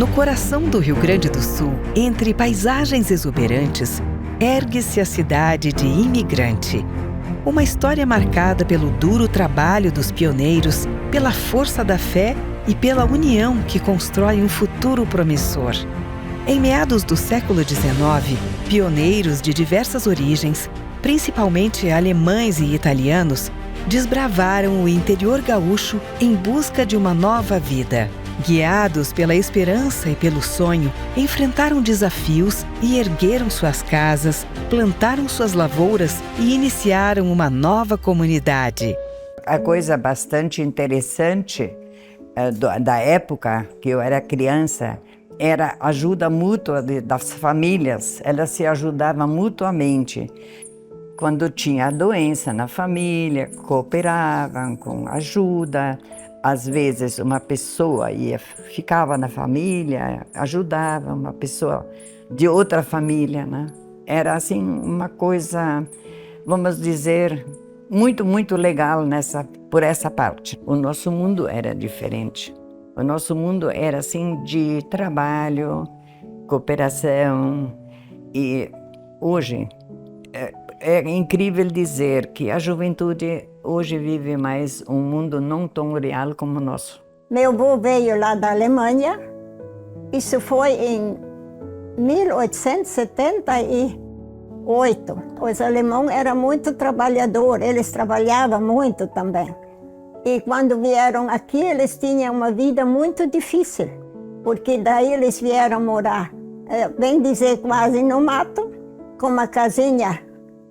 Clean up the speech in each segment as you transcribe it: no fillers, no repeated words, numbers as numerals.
No coração do Rio Grande do Sul, entre paisagens exuberantes, ergue-se a cidade de Imigrante. Uma história marcada pelo duro trabalho dos pioneiros, pela força da fé e pela união que constrói um futuro promissor. Em meados do século XIX, pioneiros de diversas origens, principalmente alemães e italianos, desbravaram o interior gaúcho em busca de uma nova vida. Guiados pela esperança e pelo sonho, enfrentaram desafios e ergueram suas casas, plantaram suas lavouras e iniciaram uma nova comunidade. A coisa bastante interessante da época que eu era criança era a ajuda mútua das famílias. Elas se ajudavam mutuamente. Quando tinha doença na família, cooperavam com ajuda. Às vezes uma pessoa ficava na família, ajudava uma pessoa de outra família, né? Era assim uma coisa, vamos dizer, muito, muito legal por essa parte. O nosso mundo era diferente. O nosso mundo era assim de trabalho, cooperação. E hoje é incrível dizer que a juventude hoje vive mais um mundo não tão real como o nosso. Meu avô veio lá da Alemanha. Isso foi em 1878. Os alemães eram muito trabalhadores, eles trabalhavam muito também. E quando vieram aqui, eles tinham uma vida muito difícil, porque daí eles vieram morar, bem dizer, quase no mato, com uma casinha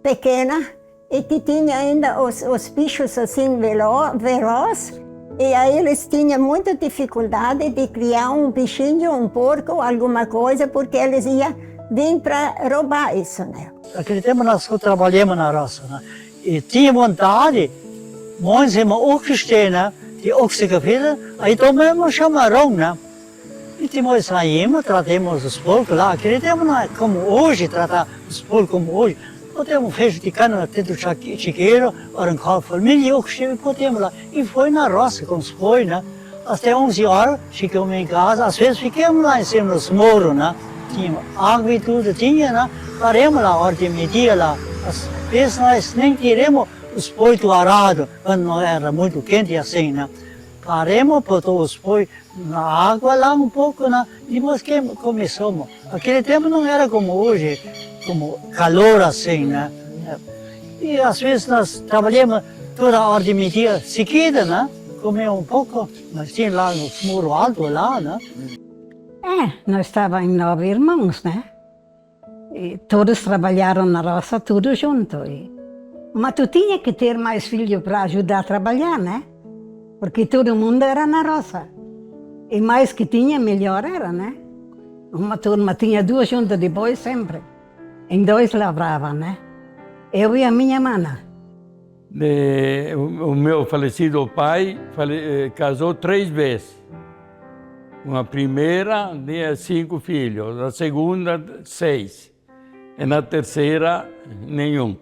pequena, e que tinha ainda os bichos assim velozes, e aí eles tinham muita dificuldade de criar um bichinho, um porco, alguma coisa, porque eles iam vir para roubar isso, né? Naquele tempo nós trabalhamos na roça, né? E tinha vontade, nós temos oxigênio, né? De oxigênio, aí tomamos chamarão, né? E nós saímos, tratamos os porcos lá. Naquele tempo não é como hoje, tratar os porcos como hoje. Podemos feixe de cana dentro do chiqueiro, arrancar família, oxigênio, podemos lá. E foi na roça, como se foi, né? Até 11 horas, ficamos em casa, às vezes ficamos lá em cima dos morros, né? Tinha água e tudo, tinha, né? Paramos lá, a hora de medir lá. Às vezes nós nem tiramos os poitos arados, quando não era muito quente assim, né? Paramos, botou os poitos na água lá um pouco, né? E depois que começamos. Aquele tempo não era como hoje, como calor assim, né? E às vezes nós trabalhamos toda a hora de medir seguida, né? Comemos um pouco, nós tínhamos lá no muro alto lá, né? Nós estávamos em 9 irmãos, né? E todos trabalharam na roça, tudo junto. Mas tu tinha que ter mais filhos para ajudar a trabalhar, né? Porque todo mundo era na roça. E mais que tinha, melhor era, né? Uma turma tinha 2 juntas depois sempre. Em 2 lavravam, né? Eu e a minha mana. O meu falecido pai casou 3 vezes. Uma primeira tinha 5 filhos, na segunda 6 e na terceira nenhum.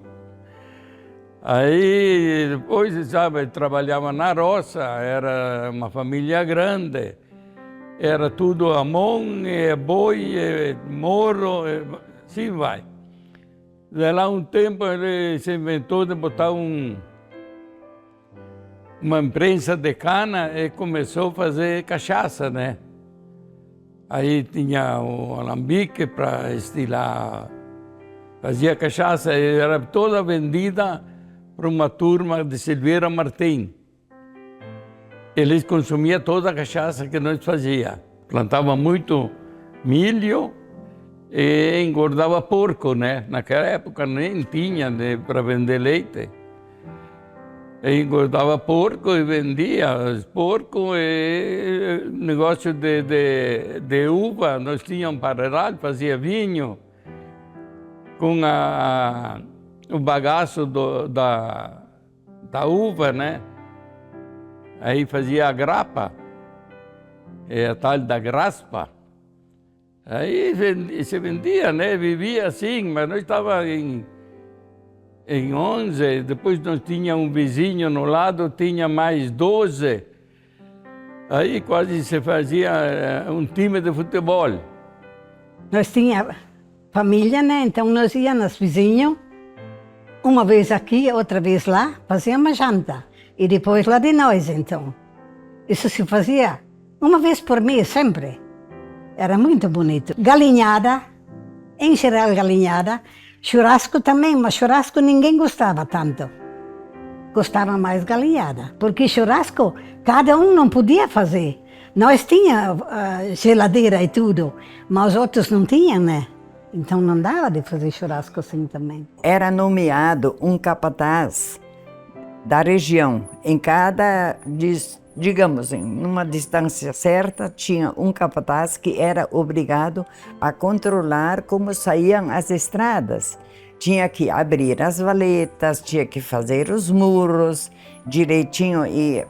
Aí depois, sabe, trabalhava na roça, era uma família grande, era tudo a mão, boi, morro, assim vai. De lá um tempo ele se inventou de botar uma imprensa de cana e começou a fazer cachaça, né? Aí tinha o alambique para estilar, fazia cachaça e era toda vendida para uma turma de Silveira Martim. Eles consumiam toda a cachaça que nós fazíamos. Plantava muito milho e engordava porco, né? Naquela época nem tinha para vender leite. E engordava porco e vendia os porcos e negócio de uva. Nós tínhamos parreiral, fazia vinho com o bagaço da uva, né? Aí fazia a grapa, a tal da graspa. Aí se vendia, né? Vivia assim, mas nós estávamos em 11, depois nós tínhamos um vizinho no lado, tinha mais 12. Aí quase se fazia um time de futebol. Nós tínhamos família, né? Então nós íamos nos vizinhos, uma vez aqui, outra vez lá, fazíamos janta. E depois lá de nós, então. Isso se fazia uma vez por mês, sempre. Era muito bonito. Galinhada, em geral galinhada. Churrasco também, mas churrasco ninguém gostava tanto. Gostava mais galinhada, porque churrasco cada um não podia fazer. Nós tínhamos geladeira e tudo, mas os outros não tinham, né? Então não dava de fazer churrasco assim também. Era nomeado um capataz da região. Em cada, digamos, em uma distância certa, tinha um capataz que era obrigado a controlar como saíam as estradas. Tinha que abrir as valetas, tinha que fazer os muros direitinho e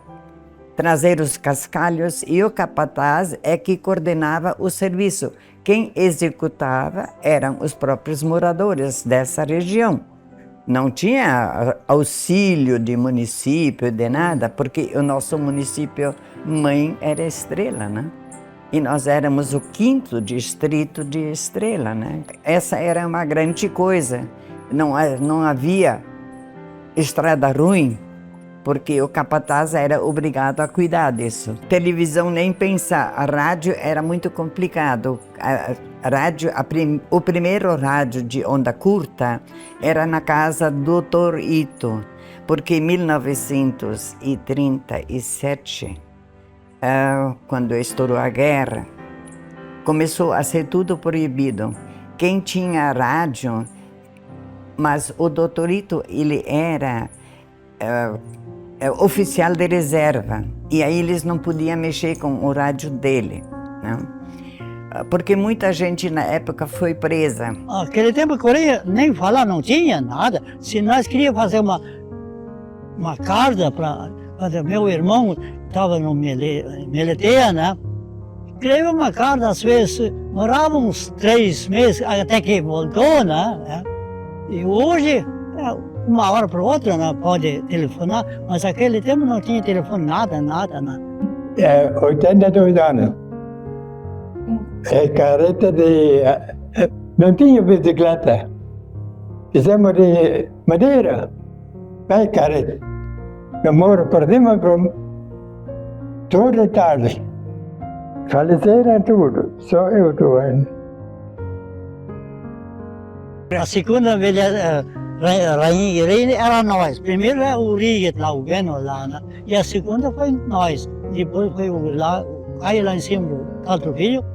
trazer os cascalhos, e o capataz é que coordenava o serviço. Quem executava eram os próprios moradores dessa região. Não tinha auxílio de município, de nada, porque o nosso município mãe era Estrela, né? E nós éramos o 5º distrito de Estrela, né? Essa era uma grande coisa. Não havia estrada ruim, porque o capataz era obrigado a cuidar disso. Televisão nem pensar, a rádio era muito complicado. O primeiro rádio de onda curta era na casa do Dr. Ito, porque em 1937, quando estourou a guerra, começou a ser tudo proibido. Quem tinha rádio, mas o Dr. Ito, ele era oficial de reserva, e aí eles não podiam mexer com o rádio dele, né? Porque muita gente na época foi presa. Aquele tempo a Coreia nem falar não tinha nada. Se nós queríamos fazer uma carta para meu irmão estava no militar, né? Escreveu uma carta, às vezes morava uns 3 meses até que voltou, né? E hoje, uma hora para outra, né, pode telefonar, mas naquele tempo não tinha telefone, nada. 82 anos. Carreta de... Não tinha bicicleta. Fizemos de madeira. Vai, carreta. Eu moro por cima, toda tarde. Faleceram tudo, só eu estou ainda. A segunda velha rainha Irene era nós. Primeiro é o Riget lá, o Beno lá, né? E a segunda foi nós. Depois foi aí lá em cima do outro filho.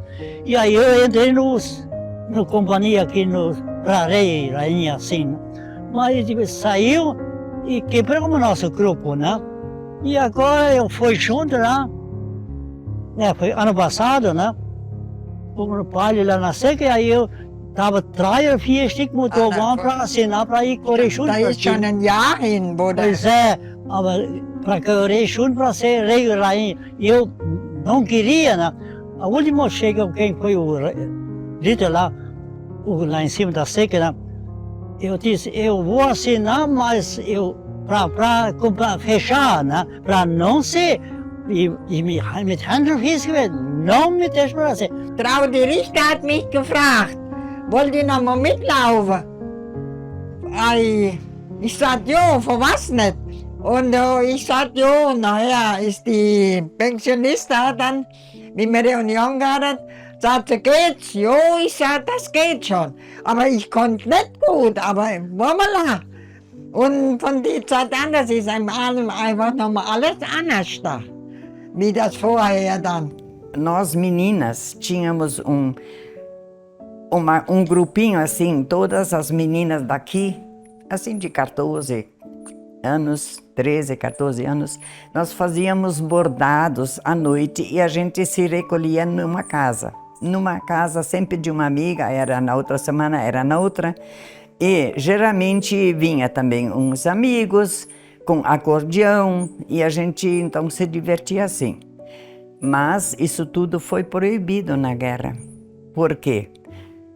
E aí eu entrei na companhia aqui para rei, rainha assim, né? Mas tipo, saiu e quebrou o nosso grupo, né? E agora eu fui junto lá, né? Foi ano passado, né? Fomos no palio lá na seca, e aí eu estava atrás, fiz tipo motorvão para assinar para ir correr junto. Da ist schon ein Jahr hin, wo Pois é, para correr junto para ser rei e rainha. E eu não queria, né? A última chega, quem foi o líder lá, lá em cima da seca, né? Eu disse, eu vou assinar, mas eu para fechar, né? Para não ser, mit Handelsfiske, não me deixa para ser. Traudi Richter hat mich gefragt, wollt ihr noch mal mitlaufen? Ich sagte, ja, für was nicht? Und ich sagte, ja, nachher ist die Pensionistin dann mit mir Reunion gehabt, sagte, geht's? Ja, ich sagte, das geht schon. Aber ich konnte nicht gut, aber voilà. Und von der Zeit an, das ist einfach nochmal alles anders da, wie das vorher dann. Nós meninas tínhamos um grupinho assim, todas as meninas daqui, assim de 14 anos, 13, 14 anos, nós fazíamos bordados à noite e a gente se recolhia numa casa sempre de uma amiga, era na outra semana, era na outra, e geralmente vinha também uns amigos com acordeão e a gente então se divertia assim. Mas isso tudo foi proibido na guerra. Por quê?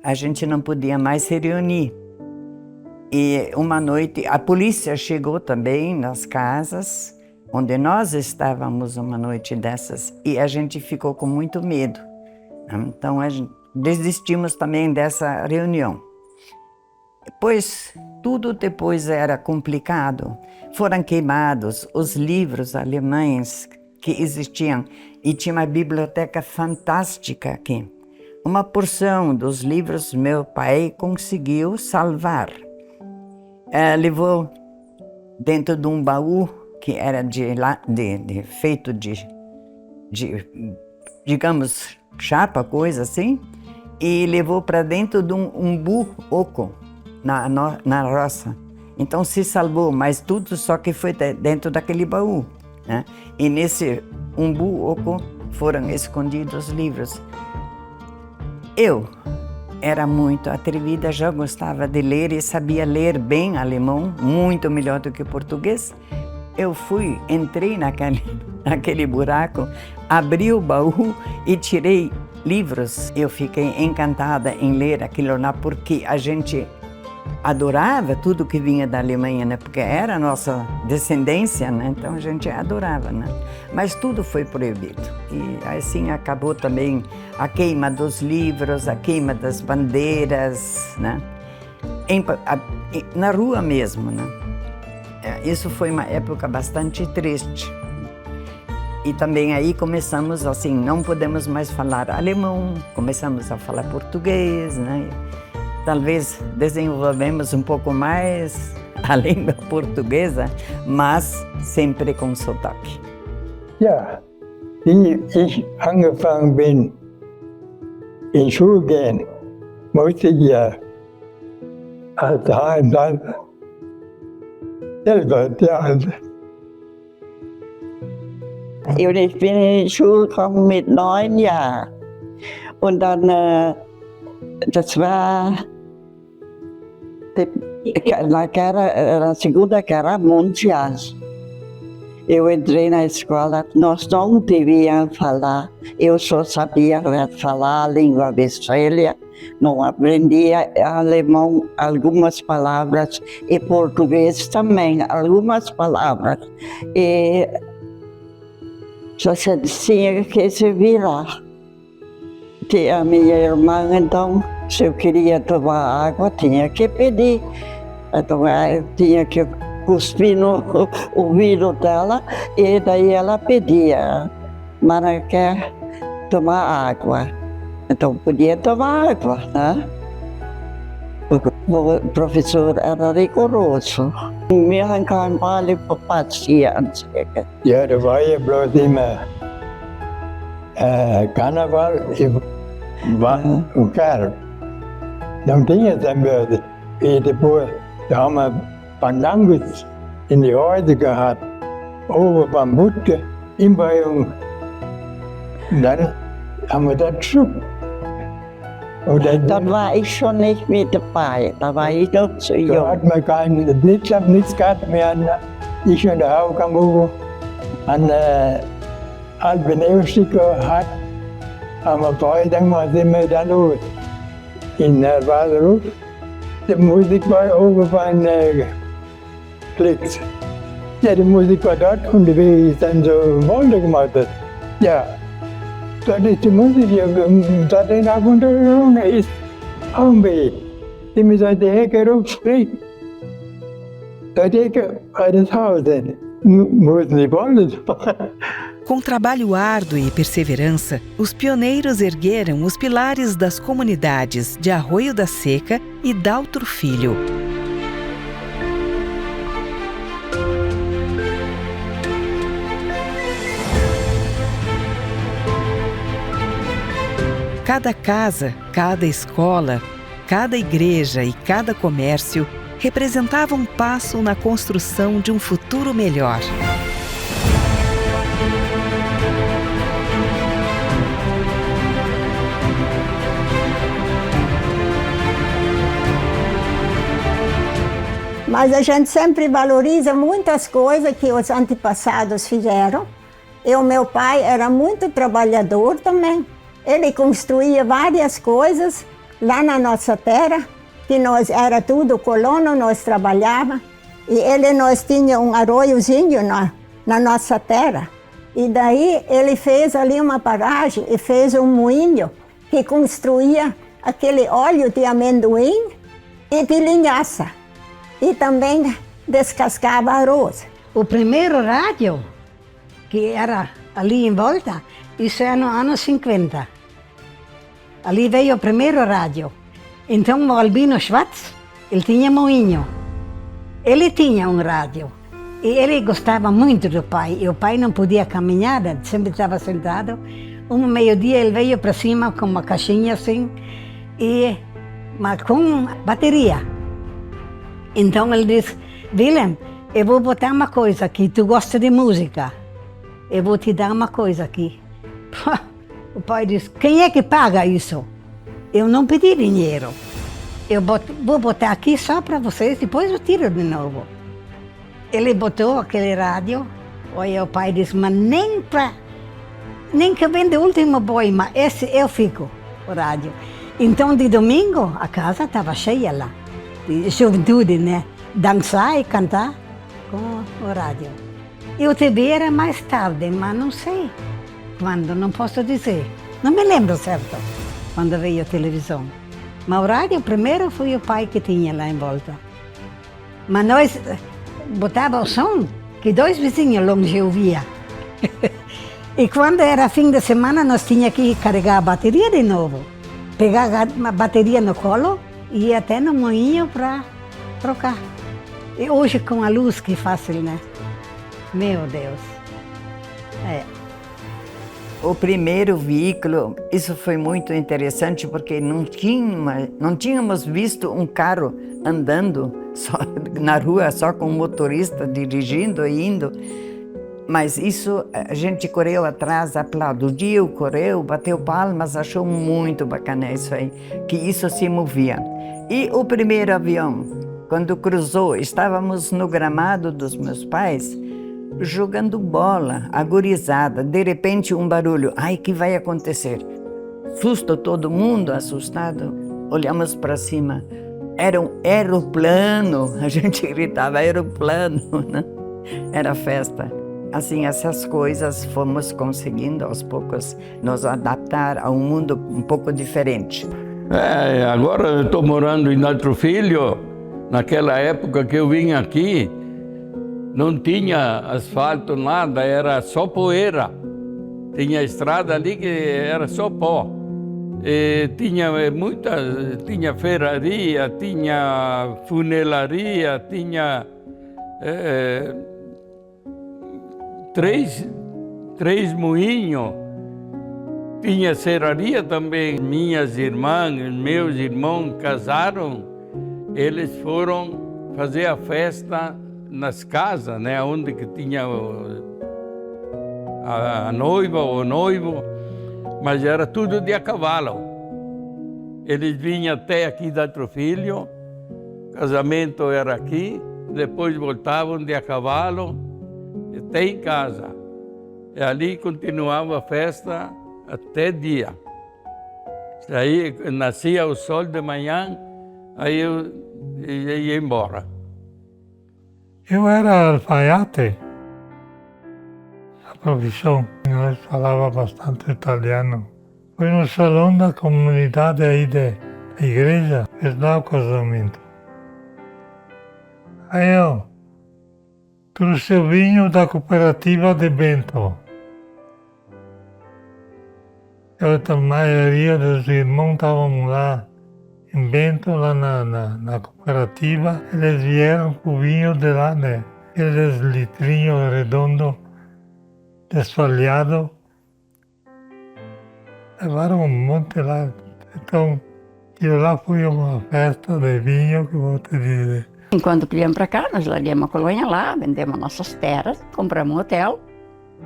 A gente não podia mais se reunir. E uma noite a polícia chegou também nas casas onde nós estávamos uma noite dessas e a gente ficou com muito medo. Então desistimos também dessa reunião. Pois tudo depois era complicado. Foram queimados os livros alemães que existiam e tinha uma biblioteca fantástica aqui. Uma porção dos livros meu pai conseguiu salvar. Levou dentro de um baú que era feito de, digamos, chapa, coisa assim, e levou para dentro de um umbu oco na roça. Então se salvou, mas tudo só que foi dentro daquele baú, né? E nesse umbu oco foram escondidos os livros. Eu era muito atrevida, já gostava de ler e sabia ler bem alemão, muito melhor do que português. Eu entrei naquele buraco, abri o baú e tirei livros. Eu fiquei encantada em ler aquilo lá, porque a gente adorava tudo que vinha da Alemanha, né? Porque era a nossa descendência, né? Então a gente adorava, né? Mas tudo foi proibido. E assim acabou também a queima dos livros, a queima das bandeiras, né? Na rua mesmo, né? Isso foi uma época bastante triste. E também aí começamos assim, não podemos mais falar alemão, começamos a falar português, né? Talvez desenvolvemos um pouco mais a língua portuguesa, mas sempre com sotaque. Ja, wie ich angefangen bin, in Schule gehen, musste ich ja als Heimatland selber lernen. Ich bin in die Schule gekommen mit 9 Jahren. Und dann, das war na Segunda Guerra Mundial. Eu entrei na escola, nós não devíamos falar, eu só sabia falar a língua brasileira, não aprendia alemão, algumas palavras, e português também, algumas palavras. E só se tinha que se virar. A minha irmã, então, se eu queria tomar água, tinha que pedir. Então, eu tinha que cuspir no ouvido dela e daí ela pedia, "Mana quer tomar água?" Então, podia tomar água, né? O professor era rigoroso. Me arrancaram vale por paciência. Ja, da war ja bloß immer Karneval o Carro. Não tinha também. E depois, da haben wir Pandangos in die Häuser gehabt, oben beim Wutke, im Bayern. Und dann haben wir das geschubbt. Dann war ich schon nicht mit dabei, da war ich noch zu jung. Da hat man nichts gehabt mehr. Ich und der Haukambugo an Alpenewsticker hat, haben wir vorher, dann sind wir dann los. In Waseruf, die Musik war oben beim Klicks. Ja, die Musik war dort und wie ich dann so Wolde gemacht habe. Ja, das ist die Musik, da den ab und zu ist auch ein Weg. Die mir seit der Hecke rumspringt. Da die Hecke bei das Haus, müssen die Wolde machen. Com trabalho árduo e perseverança, os pioneiros ergueram os pilares das comunidades de Arroio da Seca e Daltro Filho. Cada casa, cada escola, cada igreja e cada comércio representava um passo na construção de um futuro melhor. Mas a gente sempre valoriza muitas coisas que os antepassados fizeram. E o meu pai era muito trabalhador também. Ele construía várias coisas lá na nossa terra, que nós era tudo colono, nós trabalhava. E nós tinha um arroiozinho na nossa terra. E daí ele fez ali uma barragem e fez um moinho que construía aquele óleo de amendoim e de linhaça. E também descascava arroz. O primeiro rádio, que era ali em volta, isso é no ano 50. Ali veio o primeiro rádio. Então o Albino Schwartz, ele tinha moinho. Ele tinha um rádio. E ele gostava muito do pai. E o pai não podia caminhar, sempre estava sentado. Um meio-dia ele veio para cima com uma caixinha assim, mas com bateria. Então ele disse, Willem, eu vou botar uma coisa aqui, tu gosta de música? Eu vou te dar uma coisa aqui. O pai disse, quem é que paga isso? Eu não pedi dinheiro. Eu vou botar aqui só para vocês, depois eu tiro de novo. Ele botou aquele rádio, aí o pai disse, mas nem que venda o último boi, mas esse eu fico, o rádio. Então de domingo a casa estava cheia lá, de juventude, né? Dançar e cantar com o rádio. E o TV era mais tarde, mas não sei quando, não posso dizer. Não me lembro certo quando veio a televisão. Mas o rádio primeiro foi o pai que tinha lá em volta. Mas nós botava o som que 2 vizinhos longe ouviam. E quando era fim de semana nós tínhamos que carregar a bateria de novo. Pegar a bateria no colo e ir até no moinho para trocar. E hoje com a luz que fácil, né? Meu Deus. O primeiro veículo, isso foi muito interessante porque não tínhamos visto um carro andando só na rua, só com o motorista dirigindo e indo. Mas isso, a gente correu atrás, aplaudiu, correu, bateu palmas, achou muito bacana isso aí, que isso se movia. E o primeiro avião, quando cruzou, estávamos no gramado dos meus pais, jogando bola, agorizada. De repente um barulho, ai, que vai acontecer? Susto, todo mundo assustado, olhamos para cima, era um aeroplano, a gente gritava aeroplano, né? Era festa. Assim, essas coisas fomos conseguindo aos poucos nos adaptar a um mundo um pouco diferente. Agora eu estou morando em Altro Filho. Naquela época que eu vim aqui, não tinha asfalto, nada, era só poeira. Tinha estrada ali que era só pó. E tinha ferraria, tinha funelaria, tinha três moinhos, tinha serraria também. Minhas irmãs, meus irmãos casaram, eles foram fazer a festa nas casas, né, onde que tinha a noiva ou o noivo, mas era tudo de a cavalo. Eles vinham até aqui de Altro Filho, casamento era aqui, depois voltavam de a cavalo até em casa. E ali continuava a festa até dia. Aí nascia o sol de manhã, aí eu ia embora. Eu era alfaiate, a profissão. Nós falava bastante italiano. Foi no salão da comunidade aí da igreja, fez lá o casamento. Aí eu trouxe o vinho da cooperativa de Bento. A maioria dos irmãos estavam lá em Bento, lá na cooperativa. Eles vieram com o vinho de lá, né? Aqueles litrinhos redondos, desfolhado. Levaram um monte lá. Então, aquilo lá foi uma festa de vinho que vou te dizer. Enquanto viemos para cá, nós largamos a colônia lá, vendemos nossas terras, compramos um hotel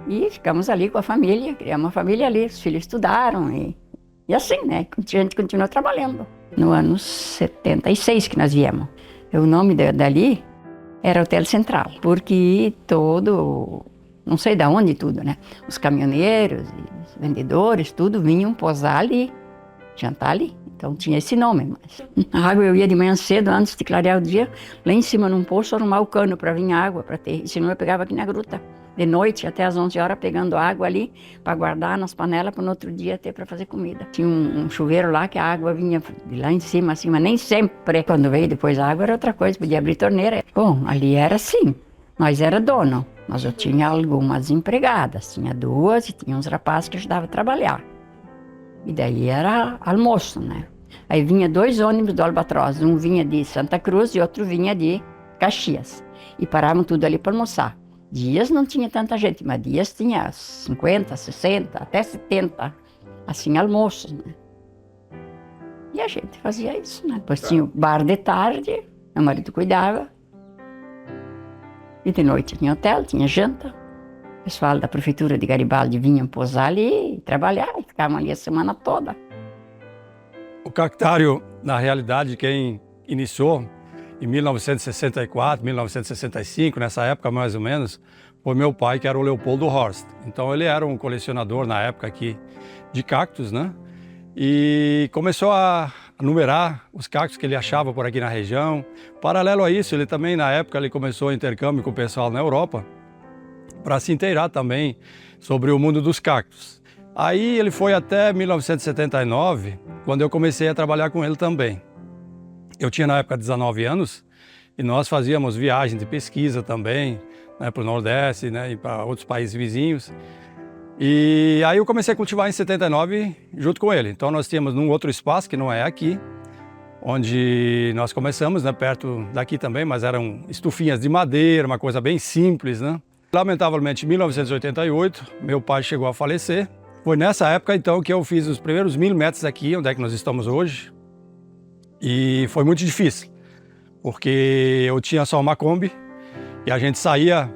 e ficamos ali com a família, criamos uma família ali, os filhos estudaram e assim, né? A gente continuou trabalhando. No ano 76 que nós viemos. O nome dali era Hotel Central, porque não sei de onde tudo, né? Os caminhoneiros, os vendedores, tudo vinham posar ali, jantar ali. Então tinha esse nome. Mas a água eu ia de manhã cedo, antes de clarear o dia, lá em cima num poço, arrumar o cano para vir água, para ter. Senão eu pegava aqui na gruta. de noite até às 11 horas pegando água ali para guardar nas panelas para no outro dia ter para fazer comida. Tinha um chuveiro lá que a água vinha de lá em cima, assim, mas nem sempre. Quando veio depois a água era outra coisa, podia abrir torneira. Bom, ali era assim, nós era dono, mas eu tinha algumas empregadas, tinha 2 e tinha uns rapazes que ajudavam a trabalhar. E daí era almoço, né? Aí vinha 2 ônibus do Albatroz, um vinha de Santa Cruz e outro vinha de Caxias. E paravam tudo ali para almoçar. Dias não tinha tanta gente, mas dias tinha 50, 60, até 70, assim, almoços, né? E a gente fazia isso, né? Depois tinha o bar de tarde, meu marido cuidava. E de noite tinha hotel, tinha janta. O pessoal da prefeitura de Garibaldi vinham posar ali e trabalhar, e ficavam ali a semana toda. O cactário, na realidade, quem iniciou em 1964, 1965, nessa época mais ou menos, foi meu pai, que era o Leopoldo Horst. Então ele era um colecionador na época aqui de cactos, né? E começou a numerar os cactos que ele achava por aqui na região. Paralelo a isso, ele também na época ele começou o intercâmbio com o pessoal na Europa para se inteirar também sobre o mundo dos cactos. Aí ele foi até 1979, quando eu comecei a trabalhar com ele também. Eu tinha na época 19 anos e nós fazíamos viagens de pesquisa também, né, para o Nordeste, né, e para outros países vizinhos. E aí eu comecei a cultivar em 79 junto com ele. Então nós tínhamos num outro espaço, que não é aqui, onde nós começamos, né, perto daqui também, mas eram estufinhas de madeira, uma coisa bem simples, né? Lamentavelmente, em 1988, meu pai chegou a falecer. Foi nessa época, então, que eu fiz os primeiros 1000 metros aqui, onde é que nós estamos hoje. E foi muito difícil, porque eu tinha só uma Kombi e a gente saía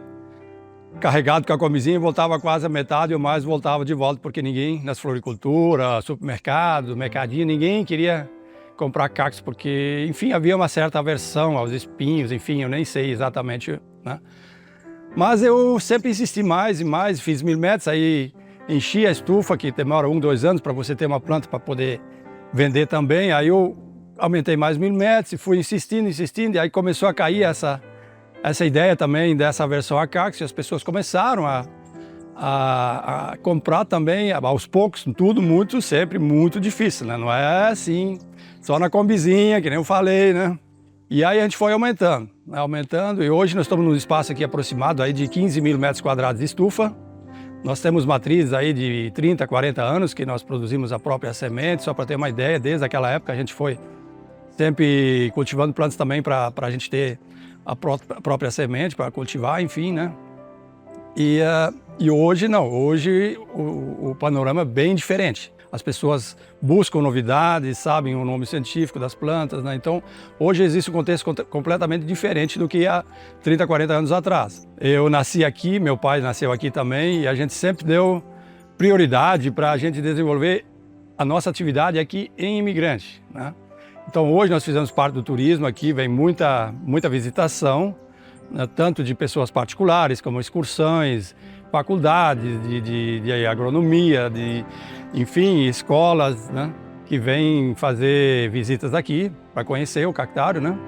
carregado com a Kombizinha e voltava quase a metade ou mais, voltava de volta, porque ninguém, nas floriculturas, supermercados, mercadinho, ninguém queria comprar cactos, porque, enfim, havia uma certa aversão aos espinhos, enfim, eu nem sei exatamente, né? Mas eu sempre insisti mais e mais, fiz 1000 metros, aí enchi a estufa, que demora 1, 2 anos para você ter uma planta para poder vender também, aí eu aumentei mais 1000 metros e fui insistindo, e aí começou a cair essa ideia também dessa aversão a cactos, e as pessoas começaram a comprar também, aos poucos, tudo muito, sempre muito difícil, né? Não é assim, só na Kombizinha, que nem eu falei, né? E aí a gente foi aumentando, né? Aumentando, e hoje nós estamos num espaço aqui aproximado aí de 15.000 metros quadrados de estufa. Nós temos matrizes aí de 30, 40 anos que nós produzimos a própria semente, só para ter uma ideia, desde aquela época a gente foi sempre cultivando plantas também para a gente ter a própria semente para cultivar, enfim, né? E hoje não, hoje o panorama é bem diferente. As pessoas buscam novidades, sabem o nome científico das plantas, né? Então, hoje existe um contexto completamente diferente do que há 30, 40 anos atrás. Eu nasci aqui, meu pai nasceu aqui também, e a gente sempre deu prioridade para a gente desenvolver a nossa atividade aqui em Imigrante, né? Então hoje nós fizemos parte do turismo aqui, vem muita visitação, né, tanto de pessoas particulares como excursões, faculdades de agronomia, enfim, escolas, né, que vêm fazer visitas aqui para conhecer o cactário, né?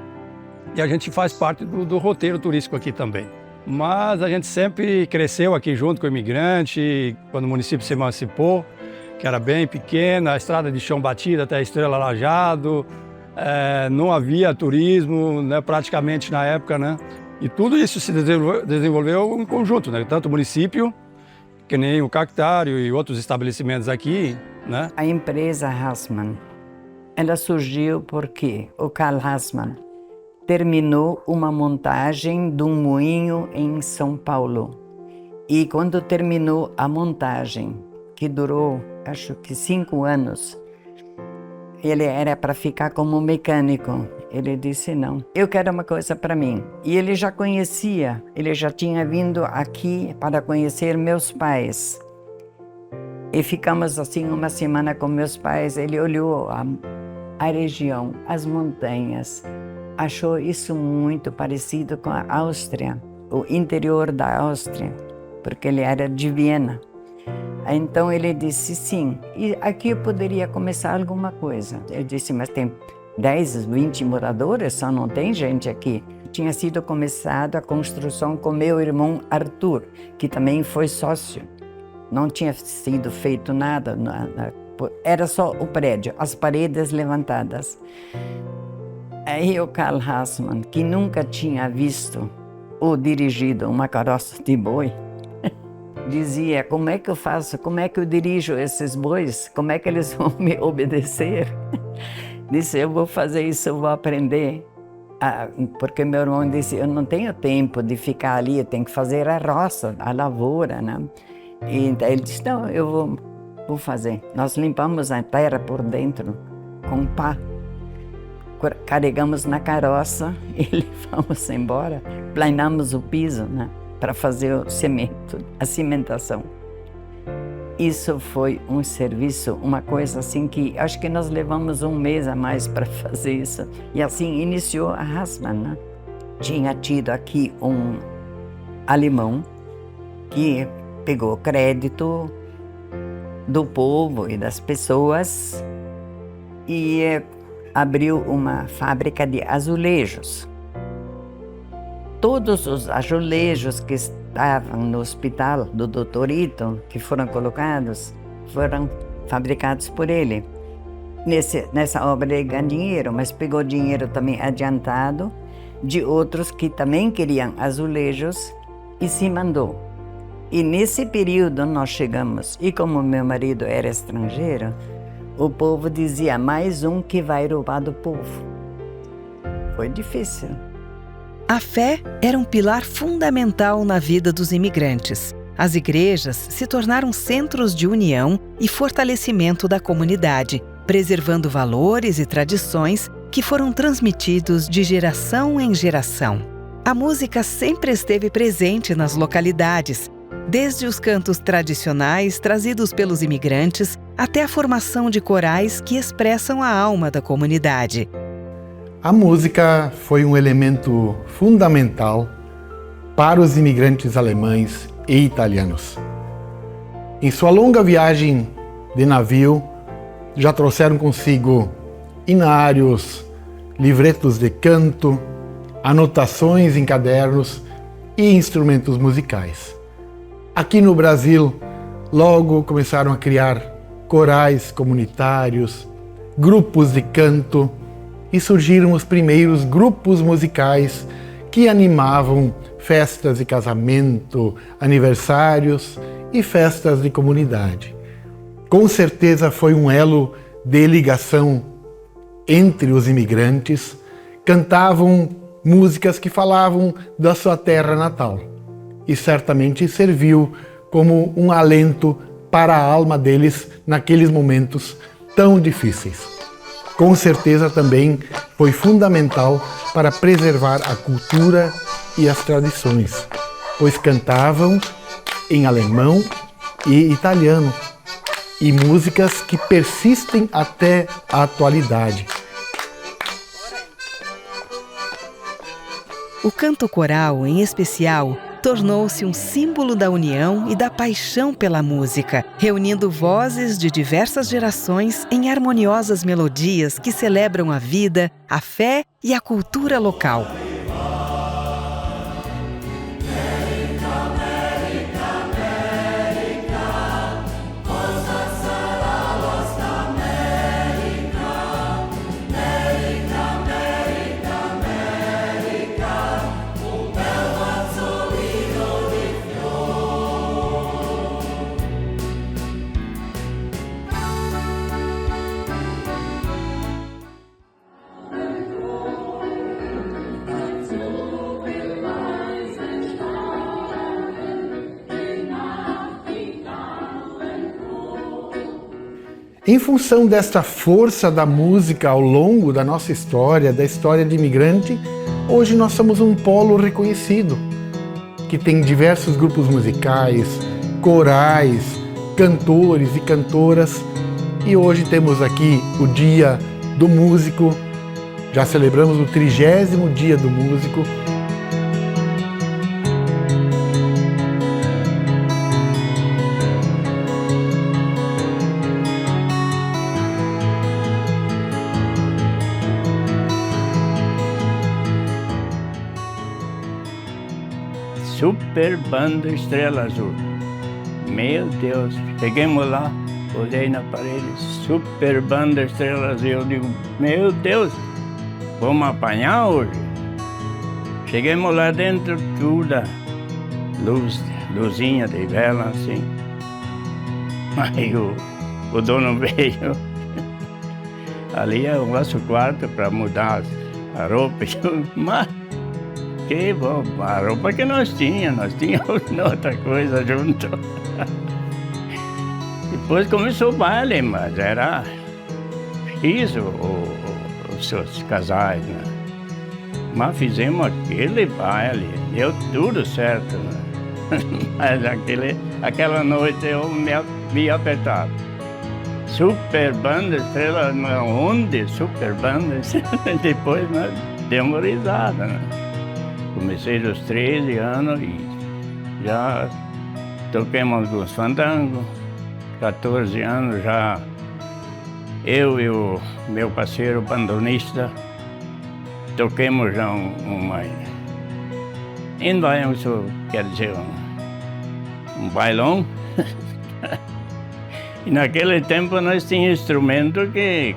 E a gente faz parte do roteiro turístico aqui também. Mas a gente sempre cresceu aqui junto com o Imigrante, quando o município se emancipou, que era bem pequena, a estrada de chão batida até a Estrela Lajado, não havia turismo, né, praticamente na época, né? E tudo isso se desenvolveu em conjunto, né? Tanto o município, que nem o cactário e outros estabelecimentos aqui, né? A empresa Hassmann, ela surgiu porque o Carl Hassmann terminou uma montagem de um moinho em São Paulo. E quando terminou a montagem, que durou, acho que 5 anos, ele era para ficar como mecânico. Ele disse, não, eu quero uma coisa para mim. E ele já conhecia, ele já tinha vindo aqui para conhecer meus pais. E ficamos assim uma semana com meus pais. Ele olhou a região, as montanhas, achou isso muito parecido com a Áustria, o interior da Áustria, porque ele era de Viena. Então ele disse sim, e aqui eu poderia começar alguma coisa. Eu disse, mas tem 10, 20 moradores, só não tem gente aqui. tinha sido começada a construção com meu irmão Arthur, que também foi sócio. Não tinha sido feito nada, era só o prédio, as paredes levantadas. Aí o Carl Hassmann, que nunca tinha visto ou dirigido uma carroça de boi, dizia: como é que eu faço, como é que eu dirijo esses bois, como é que eles vão me obedecer? Disse: eu vou fazer isso, eu vou aprender. Porque meu irmão disse: eu não tenho tempo de ficar ali, eu tenho que fazer a roça, a lavoura, né? E então ele disse: não, eu vou fazer. Nós limpamos a terra por dentro com pá. Carregamos na carroça e levamos embora. Planamos o piso, né? Para fazer o cimento, a cimentação. Isso foi um serviço, uma coisa assim que acho que nós levamos um mês a mais para fazer isso. E assim iniciou a Hassmann, né? Tinha tido aqui um alemão que pegou crédito do povo e das pessoas e abriu uma fábrica de azulejos. Todos os azulejos que estavam no hospital do Dr. Ito, que foram colocados, foram fabricados por ele. Nessa obra ele ganhou dinheiro, mas pegou dinheiro também adiantado de outros que também queriam azulejos e se mandou. E nesse período nós chegamos, e como meu marido era estrangeiro, o povo dizia: mais um que vai roubar do povo. Foi difícil. A fé era um pilar fundamental na vida dos imigrantes. As igrejas se tornaram centros de união e fortalecimento da comunidade, preservando valores e tradições que foram transmitidos de geração em geração. A música sempre esteve presente nas localidades, desde os cantos tradicionais trazidos pelos imigrantes até a formação de corais que expressam a alma da comunidade. A música foi um elemento fundamental para os imigrantes alemães e italianos. Em sua longa viagem de navio, já trouxeram consigo hinários, livretos de canto, anotações em cadernos e instrumentos musicais. Aqui no Brasil, logo começaram a criar corais comunitários, grupos de canto, e surgiram os primeiros grupos musicais que animavam festas de casamento, aniversários e festas de comunidade. Com certeza foi um elo de ligação entre os imigrantes, cantavam músicas que falavam da sua terra natal e certamente serviu como um alento para a alma deles naqueles momentos tão difíceis. Com certeza também foi fundamental para preservar a cultura e as tradições, pois cantavam em alemão e italiano, e músicas que persistem até a atualidade. O canto coral, em especial, tornou-se um símbolo da união e da paixão pela música, reunindo vozes de diversas gerações em harmoniosas melodias que celebram a vida, a fé e a cultura local. Em função desta força da música ao longo da nossa história, da história de imigrante, hoje nós somos um polo reconhecido, que tem diversos grupos musicais, corais, cantores e cantoras. E hoje temos aqui o Dia do Músico, já celebramos o 30º Dia do Músico. Super Banda Estrela Azul. Meu Deus, chegamos lá, olhei na parede, Super Banda Estrela Azul. Eu digo, meu Deus, vamos apanhar hoje? Chegamos lá dentro, tudo, luzinha de vela, assim. Aí o dono veio, ali é o nosso quarto para mudar a roupa. Mas que bom, a roupa que nós tínhamos outra coisa junto. Depois começou o baile, mas era isso, os seus casais, né? Mas fizemos aquele baile, deu tudo certo, né? Mas aquela noite eu me apertava. Super Banda Estrela, onde? Super Banda Estrela. Depois nós demos risada, né? Comecei dos 13 anos e já toquemos alguns fandangos. 14 anos já, eu e o meu parceiro bandonista, toquemos já isso quer dizer, um bailão. E naquele tempo nós tínhamos instrumento que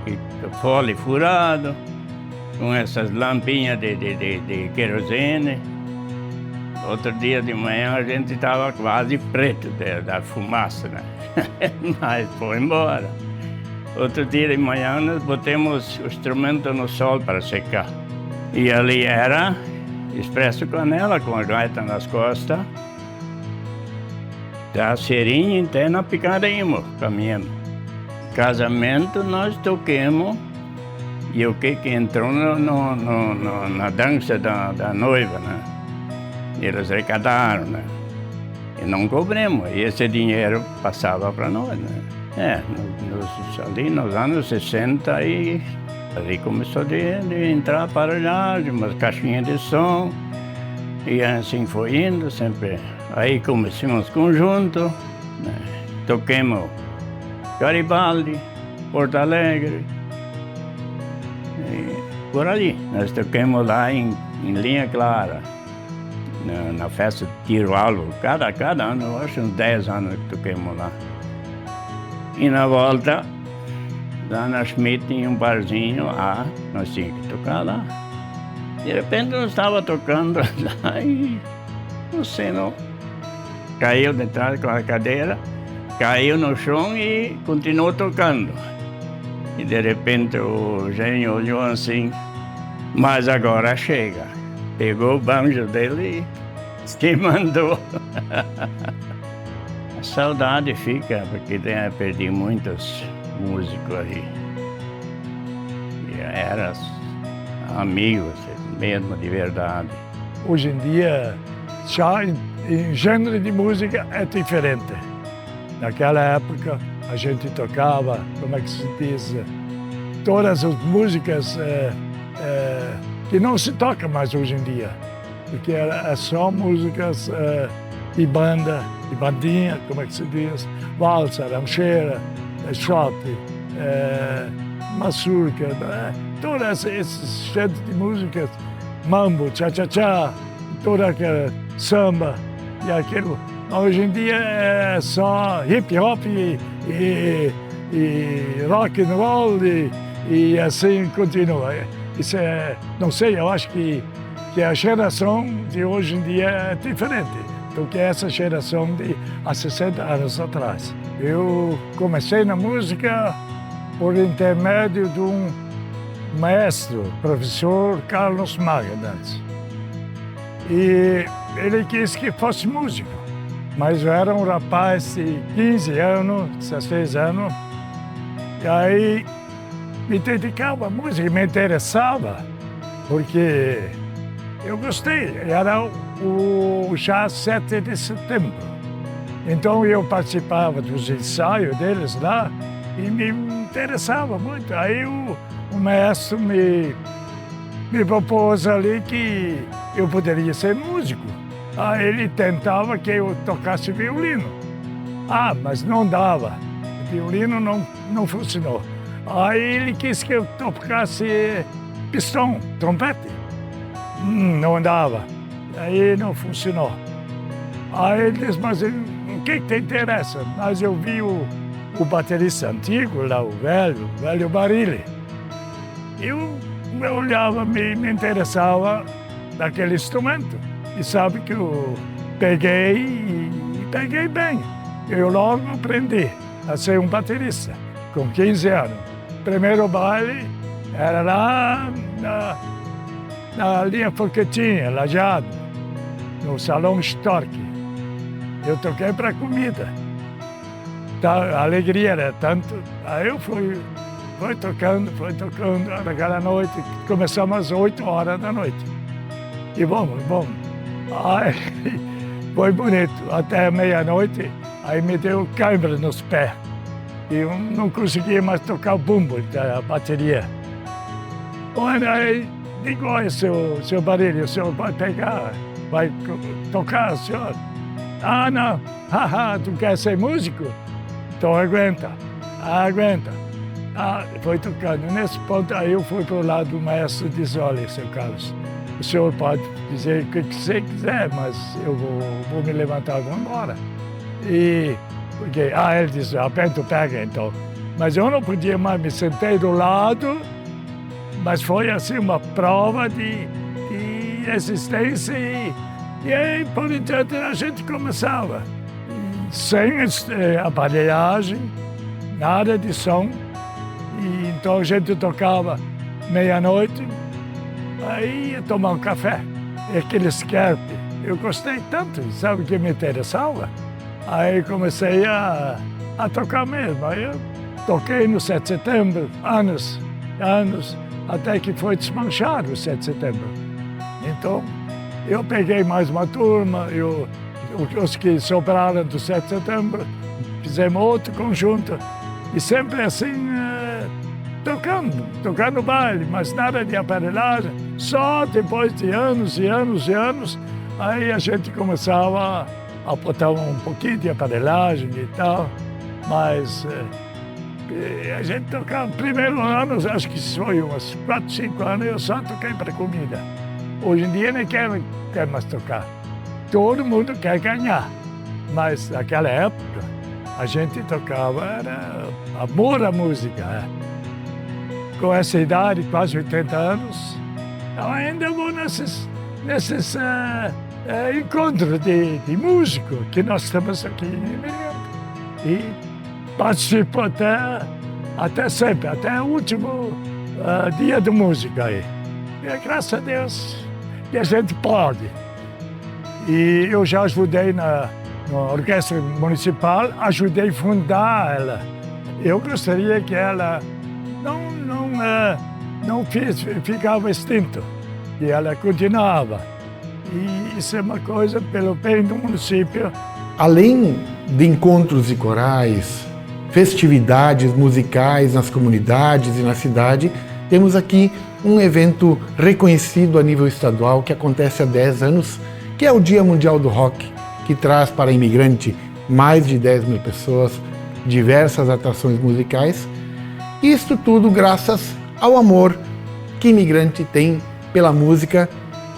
fole furado, com essas lampinhas de querosene. Outro dia de manhã a gente estava quase preto da fumaça, né? Mas foi embora. Outro dia de manhã nós botamos o instrumento no sol para secar. E ali era Expresso Canela, com a gaita nas costas, da Serinha até na Picarimo, caminhamos. Casamento nós toquemos, e o que entrou na dança da noiva, né? Eles arrecadaram, né? E não cobramos, e esse dinheiro passava para nós, né? Ali nos anos 60, e ali começou de entrar aparelhagem, umas caixinhas de som, e assim foi indo sempre. Aí começamos conjunto, né? Toquemos Garibaldi, Porto Alegre, e por ali. Nós toquemos lá em Linha Clara, na festa de Tiro Alvo, cada ano, eu acho uns 10 anos que toquemos lá. E na volta, lá na Schmidt tinha um barzinho, nós tínhamos que tocar lá. De repente nós estávamos tocando lá e o sino caiu de trás com a cadeira, caiu no chão e continuou tocando. E de repente o gênio olhou assim, mas agora chega. Pegou o banjo dele e mandou. A saudade fica, porque perdi muitos músicos aí. E eram amigos mesmo, de verdade. Hoje em dia, já em gênero de música é diferente. Naquela época, a gente tocava, como é que se diz, todas as músicas que não se toca mais hoje em dia, porque é só músicas de banda, de bandinha, como é que se diz, valsa, rancheira, shot, mazurca, todas essas jeitos de músicas, mambo, cha-cha-cha, toda aquela samba e aquilo. Hoje em dia é só hip-hop e rock and roll e assim continua. Isso não sei, eu acho que a geração de hoje em dia é diferente do que essa geração de há 60 anos atrás. Eu comecei na música por intermédio de um maestro, professor Carlos Magalhães. E ele quis que fosse músico, mas eu era um rapaz de 15 anos, 16 anos, e aí me dedicava à música, me interessava, porque eu gostei, era já 7 de setembro. Então eu participava dos ensaios deles lá e me interessava muito. Aí o maestro me propôs ali que eu poderia ser músico. Aí ele tentava que eu tocasse violino. Mas não dava, o violino não funcionou. Aí ele quis que eu tocasse pistão, trompete. Não dava. Aí não funcionou. Aí ele disse, mas o que te interessa? Mas eu vi o baterista antigo lá, o velho Barilli. Eu olhava, me interessava daquele instrumento. E sabe que eu peguei bem. Eu logo aprendi a ser um baterista, com 15 anos. Primeiro baile era lá na linha Forquetinha, Lajado, no Salão Stork. Eu toquei para comida. A alegria era tanto. Aí eu fui tocando. Naquela noite, começamos às 8 horas da noite. E vamos. Aí foi bonito. Até meia-noite, aí me deu câimbra nos pés. E eu não conseguia mais tocar o bumbo da bateria. Aí digo, olha, seu Barilli, o senhor vai pegar, vai tocar, senhor? Ah, não. Tu quer ser músico? Então aguenta. Foi tocando. Nesse ponto, aí eu fui para o lado do maestro e disse, olha, seu Carlos, o senhor pode dizer o que você quiser, mas eu vou me levantar e vou embora. Porque ele disse, aperta o pega então. Mas eu não podia mais, me sentei do lado, mas foi assim uma prova de resistência e aí por enquanto a gente começava. Sem aparelhagem, nada de som. E então a gente tocava meia-noite, aí ia tomar um café. E aquele scarpe, eu gostei tanto, sabe o que me interessava? Aí comecei a tocar mesmo. Aí eu toquei no 7 de setembro, anos, até que foi desmanchado o 7 de setembro. Então, eu peguei mais uma turma, os que sobraram do 7 de setembro, fizemos outro conjunto. E sempre assim, tocando baile, mas nada de aparelhagem. Só depois de anos e anos, aí a gente começava a botar um pouquinho de aparelhagem e tal. Mas a gente tocava, primeiro ano, acho que foi uns 4, 5 anos, eu só toquei para comida. Hoje em dia nem quer mais tocar. Todo mundo quer ganhar. Mas naquela época, a gente tocava, era amor à música. Com essa idade, quase 80 anos, eu ainda vou nesses encontros de músico que nós temos aqui em Imigrante. E participo até sempre, até o último dia de música aí. E graças a Deus que a gente pode. E eu já ajudei na Orquestra Municipal, ajudei a fundar ela. Eu gostaria que ela não ficava extinta, que ela continuava. E isso é uma coisa pelo bem do município. Além de encontros e corais, festividades musicais nas comunidades e na cidade, temos aqui um evento reconhecido a nível estadual que acontece há 10 anos, que é o Dia Mundial do Rock, que traz para Imigrante mais de 10 mil pessoas, diversas atrações musicais. Isto tudo graças ao amor que Imigrante tem pela música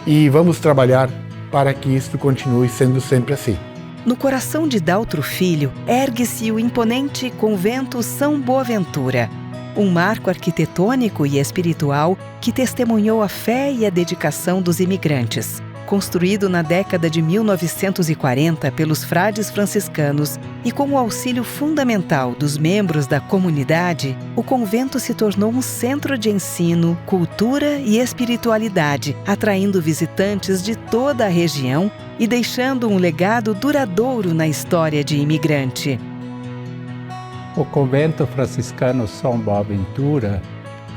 e vamos trabalhar para que isto continue sendo sempre assim. No coração de Daltro Filho, ergue-se o imponente Convento São Boaventura, um marco arquitetônico e espiritual que testemunhou a fé e a dedicação dos imigrantes. Construído na década de 1940 pelos frades franciscanos e com o auxílio fundamental dos membros da comunidade, o convento se tornou um centro de ensino, cultura e espiritualidade, atraindo visitantes de toda a região e deixando um legado duradouro na história de Imigrante. O convento franciscano São Boaventura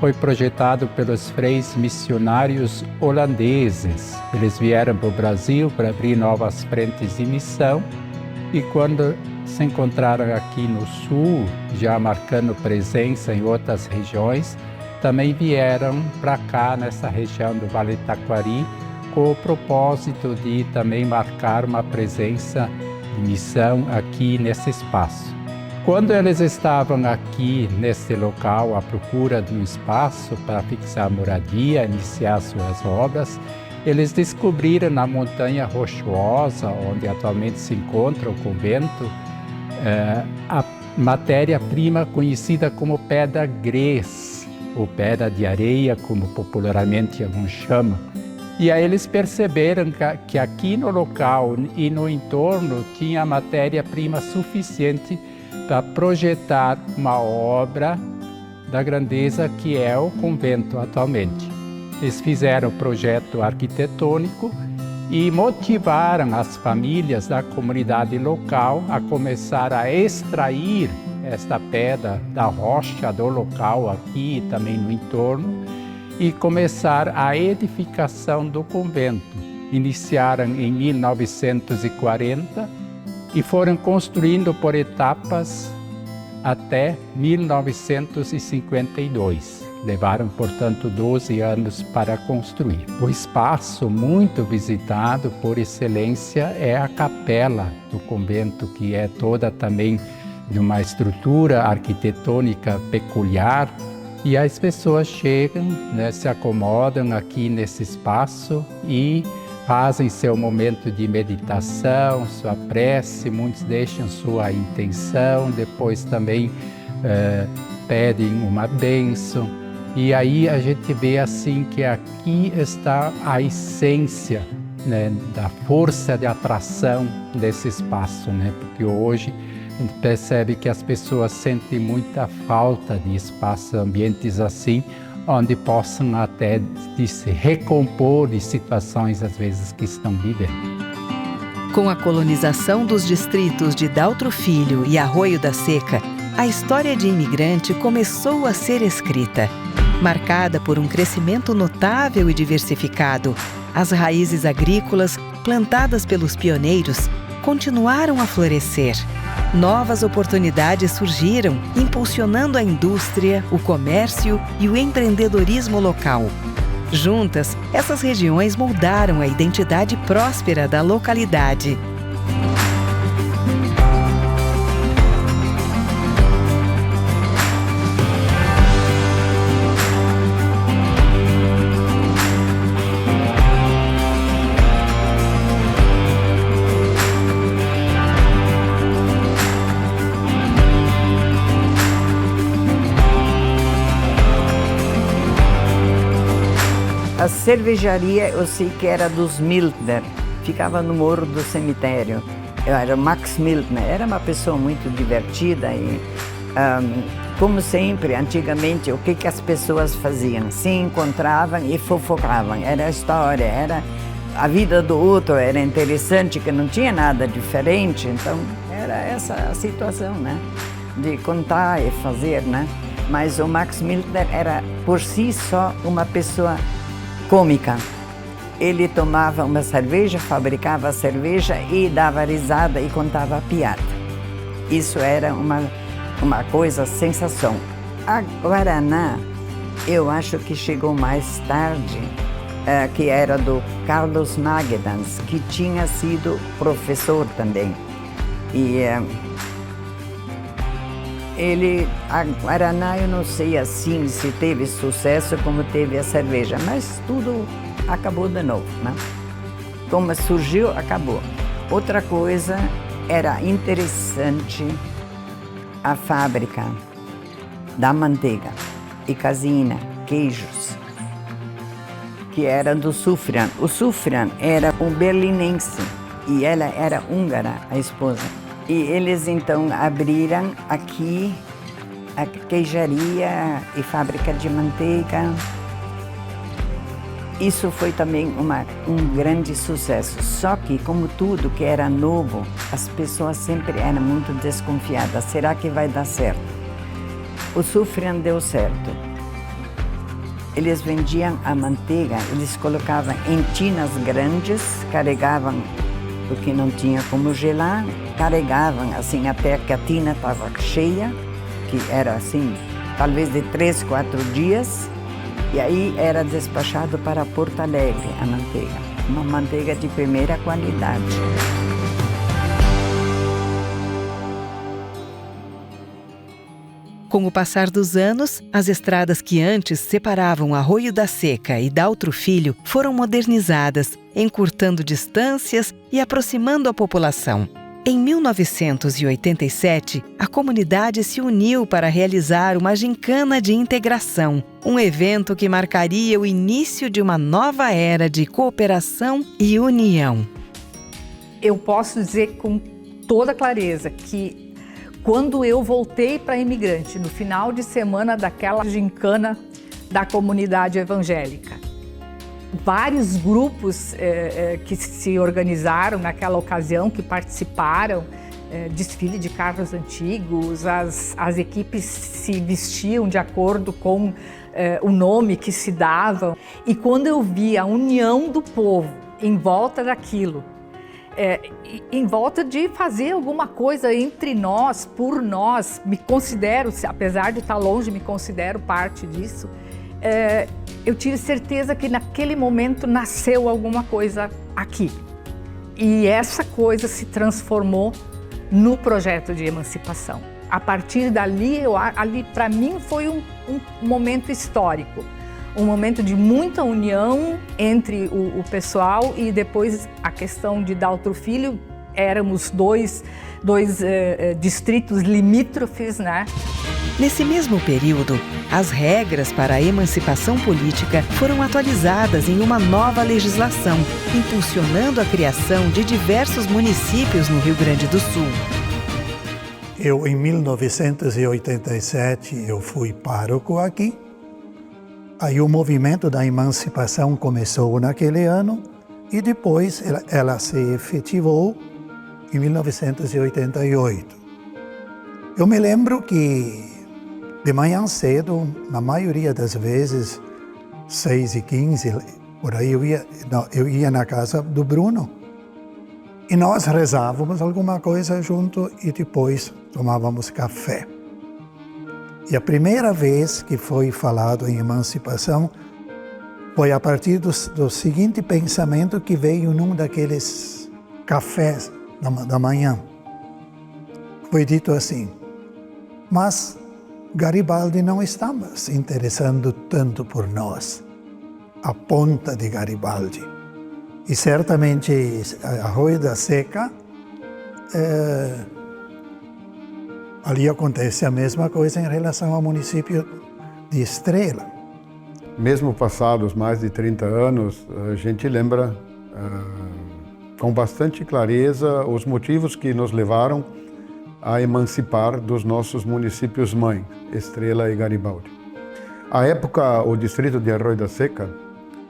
foi projetado pelos freis missionários holandeses. Eles vieram para o Brasil para abrir novas frentes de missão e quando se encontraram aqui no sul, já marcando presença em outras regiões, também vieram para cá, nessa região do Vale do Taquari, com o propósito de também marcar uma presença de missão aqui nesse espaço. Quando eles estavam aqui nesse local à procura de um espaço para fixar moradia, iniciar suas obras, eles descobriram na montanha rochosa, onde atualmente se encontra o convento, a matéria-prima conhecida como pedra grés, ou pedra de areia, como popularmente alguns chamam. E aí eles perceberam que aqui no local e no entorno tinha matéria-prima suficiente para projetar uma obra da grandeza que é o convento atualmente. Eles fizeram o projeto arquitetônico e motivaram as famílias da comunidade local a começar a extrair esta pedra da rocha do local aqui e também no entorno e começar a edificação do convento. Iniciaram em 1940 e foram construindo por etapas até 1952. Levaram, portanto, 12 anos para construir. O espaço muito visitado por excelência é a capela do convento, que é toda também de uma estrutura arquitetônica peculiar. E as pessoas chegam, né, se acomodam aqui nesse espaço e fazem seu momento de meditação, sua prece, muitos deixam sua intenção, depois também pedem uma bênção. E aí a gente vê assim que aqui está a essência, né, da força de atração desse espaço, né? Porque hoje a gente percebe que as pessoas sentem muita falta de espaços, ambientes assim, onde possam até se recompor de situações às vezes que estão vivendo. Com a colonização dos distritos de Daltro Filho e Arroio da Seca, a história de imigrante começou a ser escrita. Marcada por um crescimento notável e diversificado, as raízes agrícolas, plantadas pelos pioneiros, continuaram a florescer. Novas oportunidades surgiram, impulsionando a indústria, o comércio e o empreendedorismo local. Juntas, essas regiões moldaram a identidade próspera da localidade. A cervejaria eu sei que era dos Miltner, ficava no Morro do Cemitério. Eu era Max Miltner, era uma pessoa muito divertida e, como sempre, antigamente, o que as pessoas faziam? Se encontravam e fofocavam, era a história, era a vida do outro, era interessante, que não tinha nada diferente, então era essa a situação, né? De contar e fazer, né? Mas o Max Miltner era, por si só, uma pessoa cômica. Ele tomava uma cerveja, fabricava a cerveja e dava risada e contava piada. Isso era uma coisa, sensação. A Guaraná, eu acho que chegou mais tarde, que era do Carlos Maguedans, que tinha sido professor também. E a Guaraná, eu não sei assim se teve sucesso como teve a cerveja, mas tudo acabou de novo, né? Como surgiu, acabou. Outra coisa, era interessante a fábrica da manteiga e caseína, queijos, que era do Sufjan. O Sufjan era um berlinense e ela era húngara, a esposa. E eles então abriram aqui a queijaria e fábrica de manteiga. Isso foi também um grande sucesso. Só que, como tudo que era novo, as pessoas sempre eram muito desconfiadas. Será que vai dar certo? O Sufjan deu certo. Eles vendiam a manteiga, eles colocavam em tinas grandes, carregavam, porque não tinha como gelar, carregavam assim até que a tina estava cheia, que era assim, talvez de 3, 4 dias, e aí era despachado para Porto Alegre a manteiga, uma manteiga de primeira qualidade. Com o passar dos anos, as estradas que antes separavam Arroio da Seca e Daltro Filho foram modernizadas, encurtando distâncias e aproximando a população. Em 1987, a comunidade se uniu para realizar uma gincana de integração, um evento que marcaria o início de uma nova era de cooperação e união. Eu posso dizer com toda clareza que quando eu voltei para Imigrante, no final de semana daquela gincana da comunidade evangélica, vários grupos que se organizaram naquela ocasião, que participaram, desfile de carros antigos, as equipes se vestiam de acordo com o nome que se davam. E quando eu vi a união do povo em volta daquilo, em volta de fazer alguma coisa entre nós, por nós, me considero, apesar de estar longe, me considero parte disso, eu tive certeza que naquele momento nasceu alguma coisa aqui. E essa coisa se transformou no projeto de emancipação. A partir dali, ali para mim foi um momento histórico. Um momento de muita união entre o pessoal e depois a questão de Daltro Filho. Éramos dois distritos limítrofes, né? Nesse mesmo período, as regras para a emancipação política foram atualizadas em uma nova legislação, impulsionando a criação de diversos municípios no Rio Grande do Sul. Eu, em 1987, eu fui pároco aqui. Aí o movimento da emancipação começou naquele ano e depois ela se efetivou em 1988. Eu me lembro que de manhã cedo, na maioria das vezes, 6h15, por aí eu ia na casa do Bruno e nós rezávamos alguma coisa junto e depois tomávamos café. E a primeira vez que foi falado em emancipação foi a partir do seguinte pensamento que veio num daqueles cafés da manhã. Foi dito assim: mas Garibaldi não está se interessando tanto por nós, a ponta de Garibaldi. E certamente Arroio da Seca, ali acontece a mesma coisa em relação ao município de Estrela. Mesmo passados mais de 30 anos, a gente lembra com bastante clareza os motivos que nos levaram a emancipar dos nossos municípios-mãe, Estrela e Garibaldi. À época, o distrito de Arroio da Seca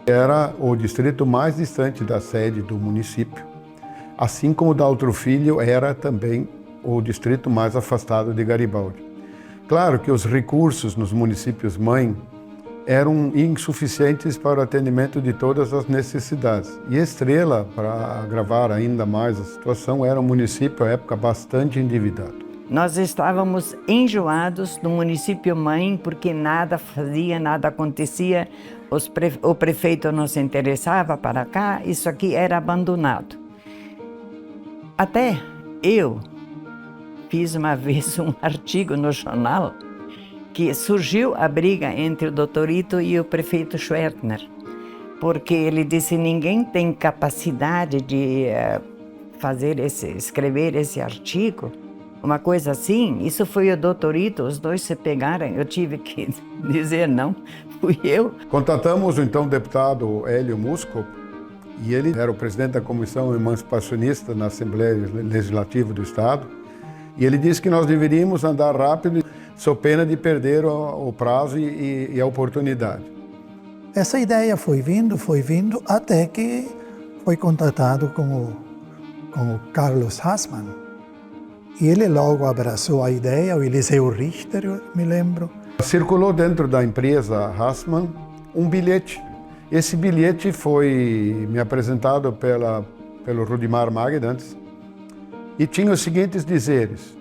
era o distrito mais distante da sede do município, assim como Daltro Filho era também o distrito mais afastado de Garibaldi. Claro que os recursos nos municípios-mãe eram insuficientes para o atendimento de todas as necessidades. E Estrela, para agravar ainda mais a situação, era um município à época bastante endividado. Nós estávamos enjoados do município-mãe porque nada fazia, nada acontecia. O prefeito não se interessava para cá, isso aqui era abandonado. Até eu fiz uma vez um artigo no jornal que surgiu a briga entre o Dr. Ito e o prefeito Schwertner, porque ele disse: ninguém tem capacidade de escrever esse artigo, uma coisa assim. Isso foi o Dr. Ito, os dois se pegaram, eu tive que dizer não, fui eu. Contatamos então o deputado Hélio Musco, e ele era o presidente da Comissão Emancipacionista na Assembleia Legislativa do Estado, e ele disse que nós deveríamos andar rápido, sob pena de perder o prazo e a oportunidade. Essa ideia foi vindo, até que foi contatado com o Carlos Hassmann. E ele logo abraçou a ideia, o Eliseu Richter, eu me lembro. Circulou dentro da empresa Hassmann um bilhete. Esse bilhete foi me apresentado pelo Rudimar Magda antes, e tinha os seguintes dizeres: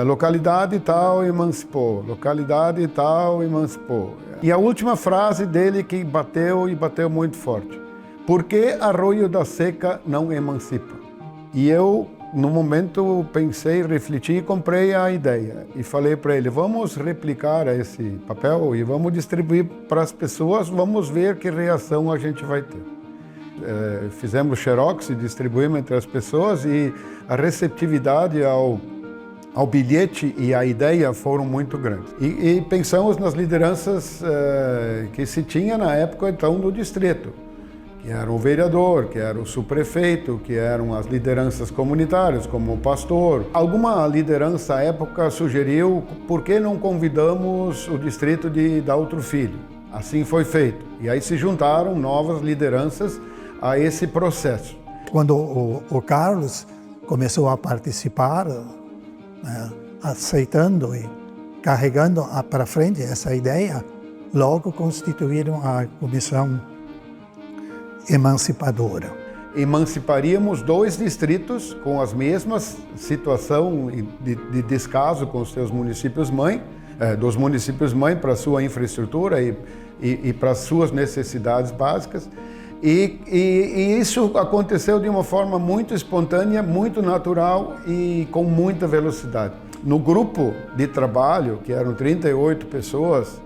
localidade tal emancipou, localidade tal emancipou. E a última frase dele que bateu muito forte: por que Arroio da Seca não emancipa? E eu no momento, pensei, refleti e comprei a ideia. E falei para ele, vamos replicar esse papel e vamos distribuir para as pessoas, vamos ver que reação a gente vai ter. Fizemos xerox e distribuímos entre as pessoas e a receptividade ao bilhete e à ideia foram muito grandes. E pensamos nas lideranças que se tinha na época então do distrito, que era o vereador, que era o subprefeito, que eram as lideranças comunitárias, como o pastor. Alguma liderança à época sugeriu por que não convidamos o distrito de Daltro Filho. Assim foi feito. E aí se juntaram novas lideranças a esse processo. Quando o Carlos começou a participar, né, aceitando e carregando para frente essa ideia, logo constituíram a comissão emancipadora. Emanciparíamos 2 distritos com as mesmas situação de descaso com os seus municípios-mãe, dos municípios-mãe para a sua infraestrutura e para as suas necessidades básicas. E isso aconteceu de uma forma muito espontânea, muito natural e com muita velocidade. No grupo de trabalho, que eram 38 pessoas,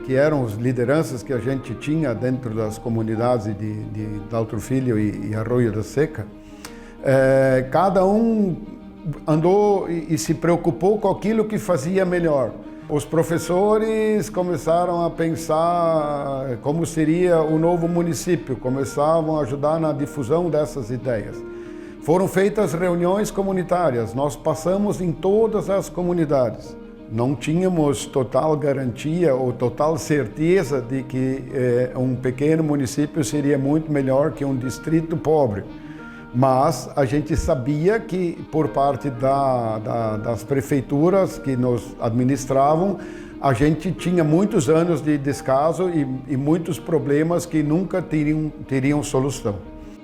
que eram as lideranças que a gente tinha dentro das comunidades de Daltro Filho e Arroio da Seca, cada um andou e se preocupou com aquilo que fazia melhor. Os professores começaram a pensar como seria o novo município, começavam a ajudar na difusão dessas ideias. Foram feitas reuniões comunitárias, nós passamos em todas as comunidades. Não tínhamos total garantia ou total certeza de que um pequeno município seria muito melhor que um distrito pobre. Mas a gente sabia que, por parte das prefeituras que nos administravam, a gente tinha muitos anos de descaso e muitos problemas que nunca teriam solução.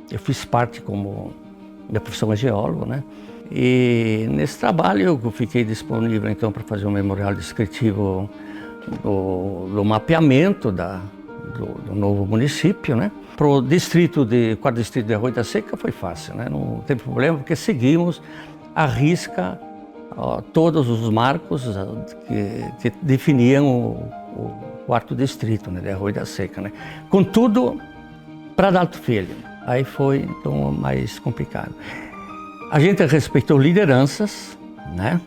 Eu fiz parte minha profissão é geólogo, né? E nesse trabalho eu fiquei disponível então para fazer um memorial descritivo do mapeamento do novo município, né? Para o distrito de Arroio da Seca foi fácil, né? Não teve problema porque seguimos à risca todos os marcos que definiam o 4º distrito, né, de Arroio da Seca, né? Contudo, para Daltro Filho, aí foi então mais complicado. A gente respeitou lideranças, né,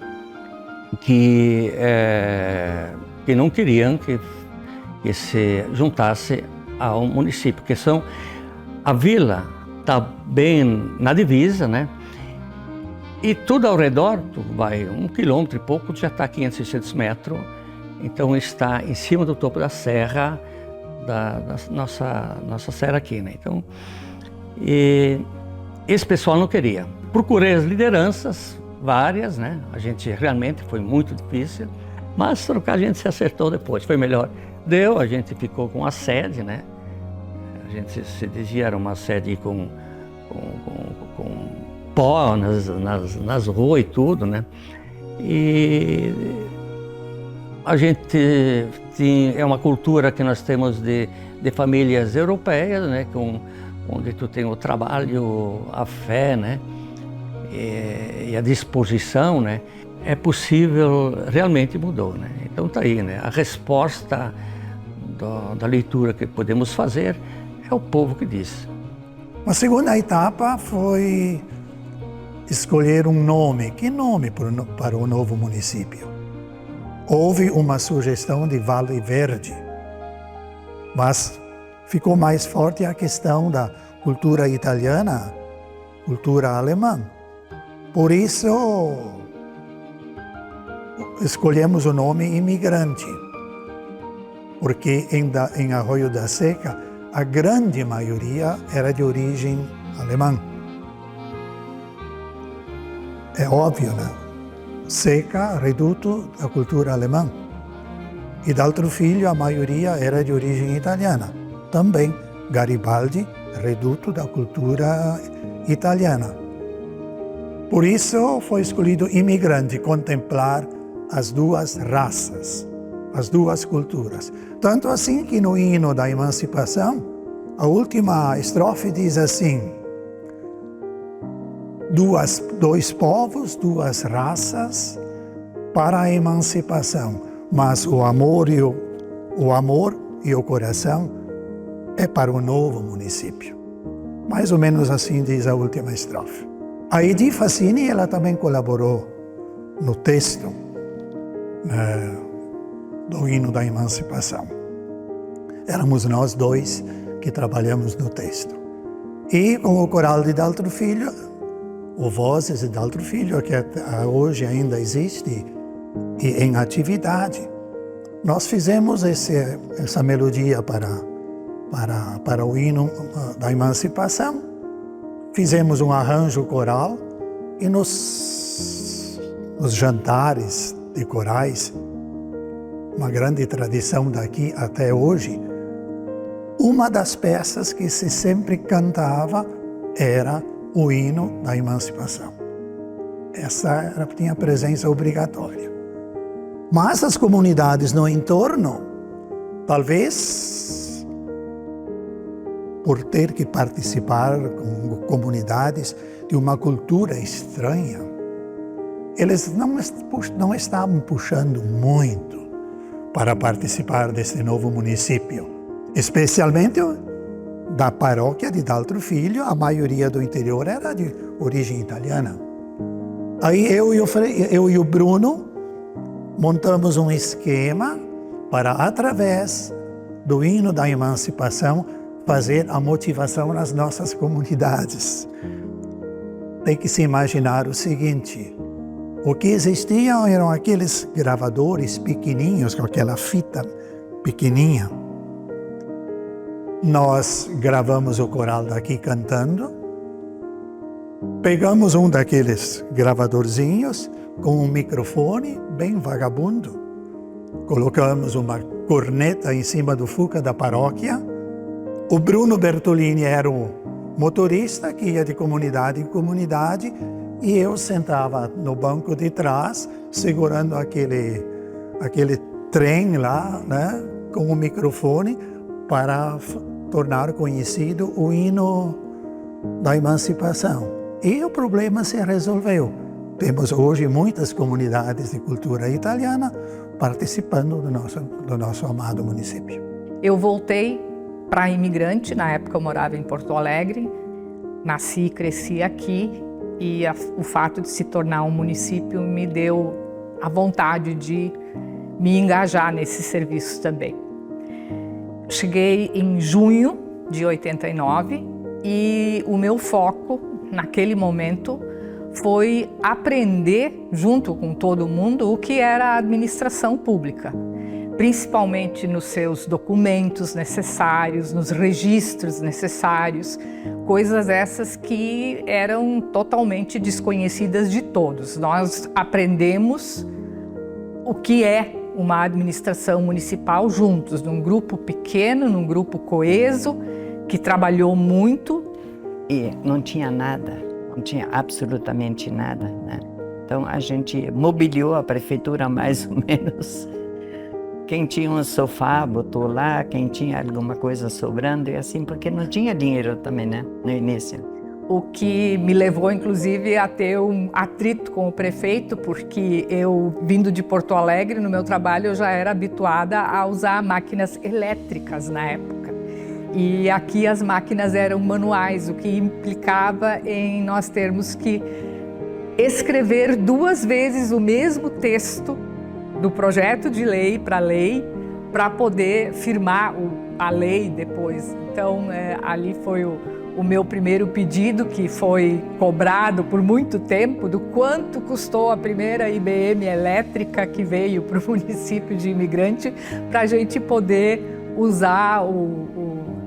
que não queriam que se juntasse ao município, porque a vila está bem na divisa, né, e tudo ao redor, tu vai 1 quilômetro e pouco, já está a 500, 600 metros, então está em cima do topo da serra, da nossa serra aqui, né, então, e esse pessoal não queria. Procurei as lideranças, várias, né? A gente realmente foi muito difícil, mas trocar a gente se acertou depois, foi melhor. A gente ficou com a sede, né? A gente se dizia era uma sede com pó nas ruas e tudo, né? E a gente é uma cultura que nós temos de famílias europeias, né? Onde tu tem o trabalho, a fé, né? E a disposição, né? É possível, realmente mudou, né? Então tá aí, né? A resposta da leitura que podemos fazer é o povo que diz. A segunda etapa foi escolher um nome. Que nome para o novo município? Houve uma sugestão de Vale Verde, mas ficou mais forte a questão da cultura italiana, cultura alemã. Por isso, escolhemos o nome imigrante, porque em Arroio da Seca, a grande maioria era de origem alemã. É óbvio, né? Seca, reduto da cultura alemã. E Daltro Filho, a maioria era de origem italiana. Também Garibaldi, reduto da cultura italiana. Por isso foi escolhido imigrante, contemplar as duas raças, as duas culturas. Tanto assim que no hino da emancipação, a última estrofe diz assim: dois povos, duas raças para a emancipação, mas o amor e o coração é para o novo município. Mais ou menos assim diz a última estrofe. A Edith Facini, ela também colaborou no texto do hino da emancipação. Éramos nós dois que trabalhamos no texto. E com o coral de Daltro Filho, o Vozes de Daltro Filho, que hoje ainda existe e em atividade, nós fizemos essa melodia para o hino da emancipação, fizemos um arranjo coral e nos jantares de corais, uma grande tradição daqui até hoje, uma das peças que se sempre cantava era o hino da emancipação. Essa tinha presença obrigatória. Mas as comunidades no entorno, talvez por ter que participar com comunidades de uma cultura estranha, eles não estavam puxando muito para participar desse novo município. Especialmente da paróquia de Daltro Filho, a maioria do interior era de origem italiana. Aí eu e o Bruno montamos um esquema para, através do hino da emancipação, fazer a motivação nas nossas comunidades. Tem que se imaginar o seguinte: o que existiam eram aqueles gravadores pequeninhos, com aquela fita pequenininha. Nós gravamos o coral daqui cantando, pegamos um daqueles gravadorzinhos com um microfone bem vagabundo, colocamos uma corneta em cima do fuca da paróquia. O Bruno Bertolini era o motorista que ia de comunidade em comunidade e eu sentava no banco de trás, segurando aquele trem lá, né, com o microfone, para tornar conhecido o hino da emancipação. E o problema se resolveu. Temos hoje muitas comunidades de cultura italiana participando do nosso amado município. Eu voltei para imigrante, na época eu morava em Porto Alegre, nasci e cresci aqui, e o fato de se tornar um município me deu a vontade de me engajar nesse serviço também. Cheguei em junho de 89 e o meu foco naquele momento foi aprender, junto com todo mundo, o que era a administração pública, principalmente nos seus documentos necessários, nos registros necessários, coisas essas que eram totalmente desconhecidas de todos. Nós aprendemos o que é uma administração municipal juntos, num grupo pequeno, num grupo coeso, que trabalhou muito. E não tinha nada, não tinha absolutamente nada, né? Então a gente mobiliou a prefeitura mais ou menos. Quem tinha um sofá botou lá, quem tinha alguma coisa sobrando e assim, porque não tinha dinheiro também, né, no início. O que me levou, inclusive, a ter um atrito com o prefeito, porque eu, vindo de Porto Alegre, no meu trabalho, eu já era habituada a usar máquinas elétricas na época. E aqui as máquinas eram manuais, o que implicava em nós termos que escrever 2 vezes o mesmo texto do projeto de lei para poder firmar a lei depois. Então, ali foi o meu primeiro pedido, que foi cobrado por muito tempo, do quanto custou a primeira IBM elétrica que veio para o município de Imigrante, para a gente poder usar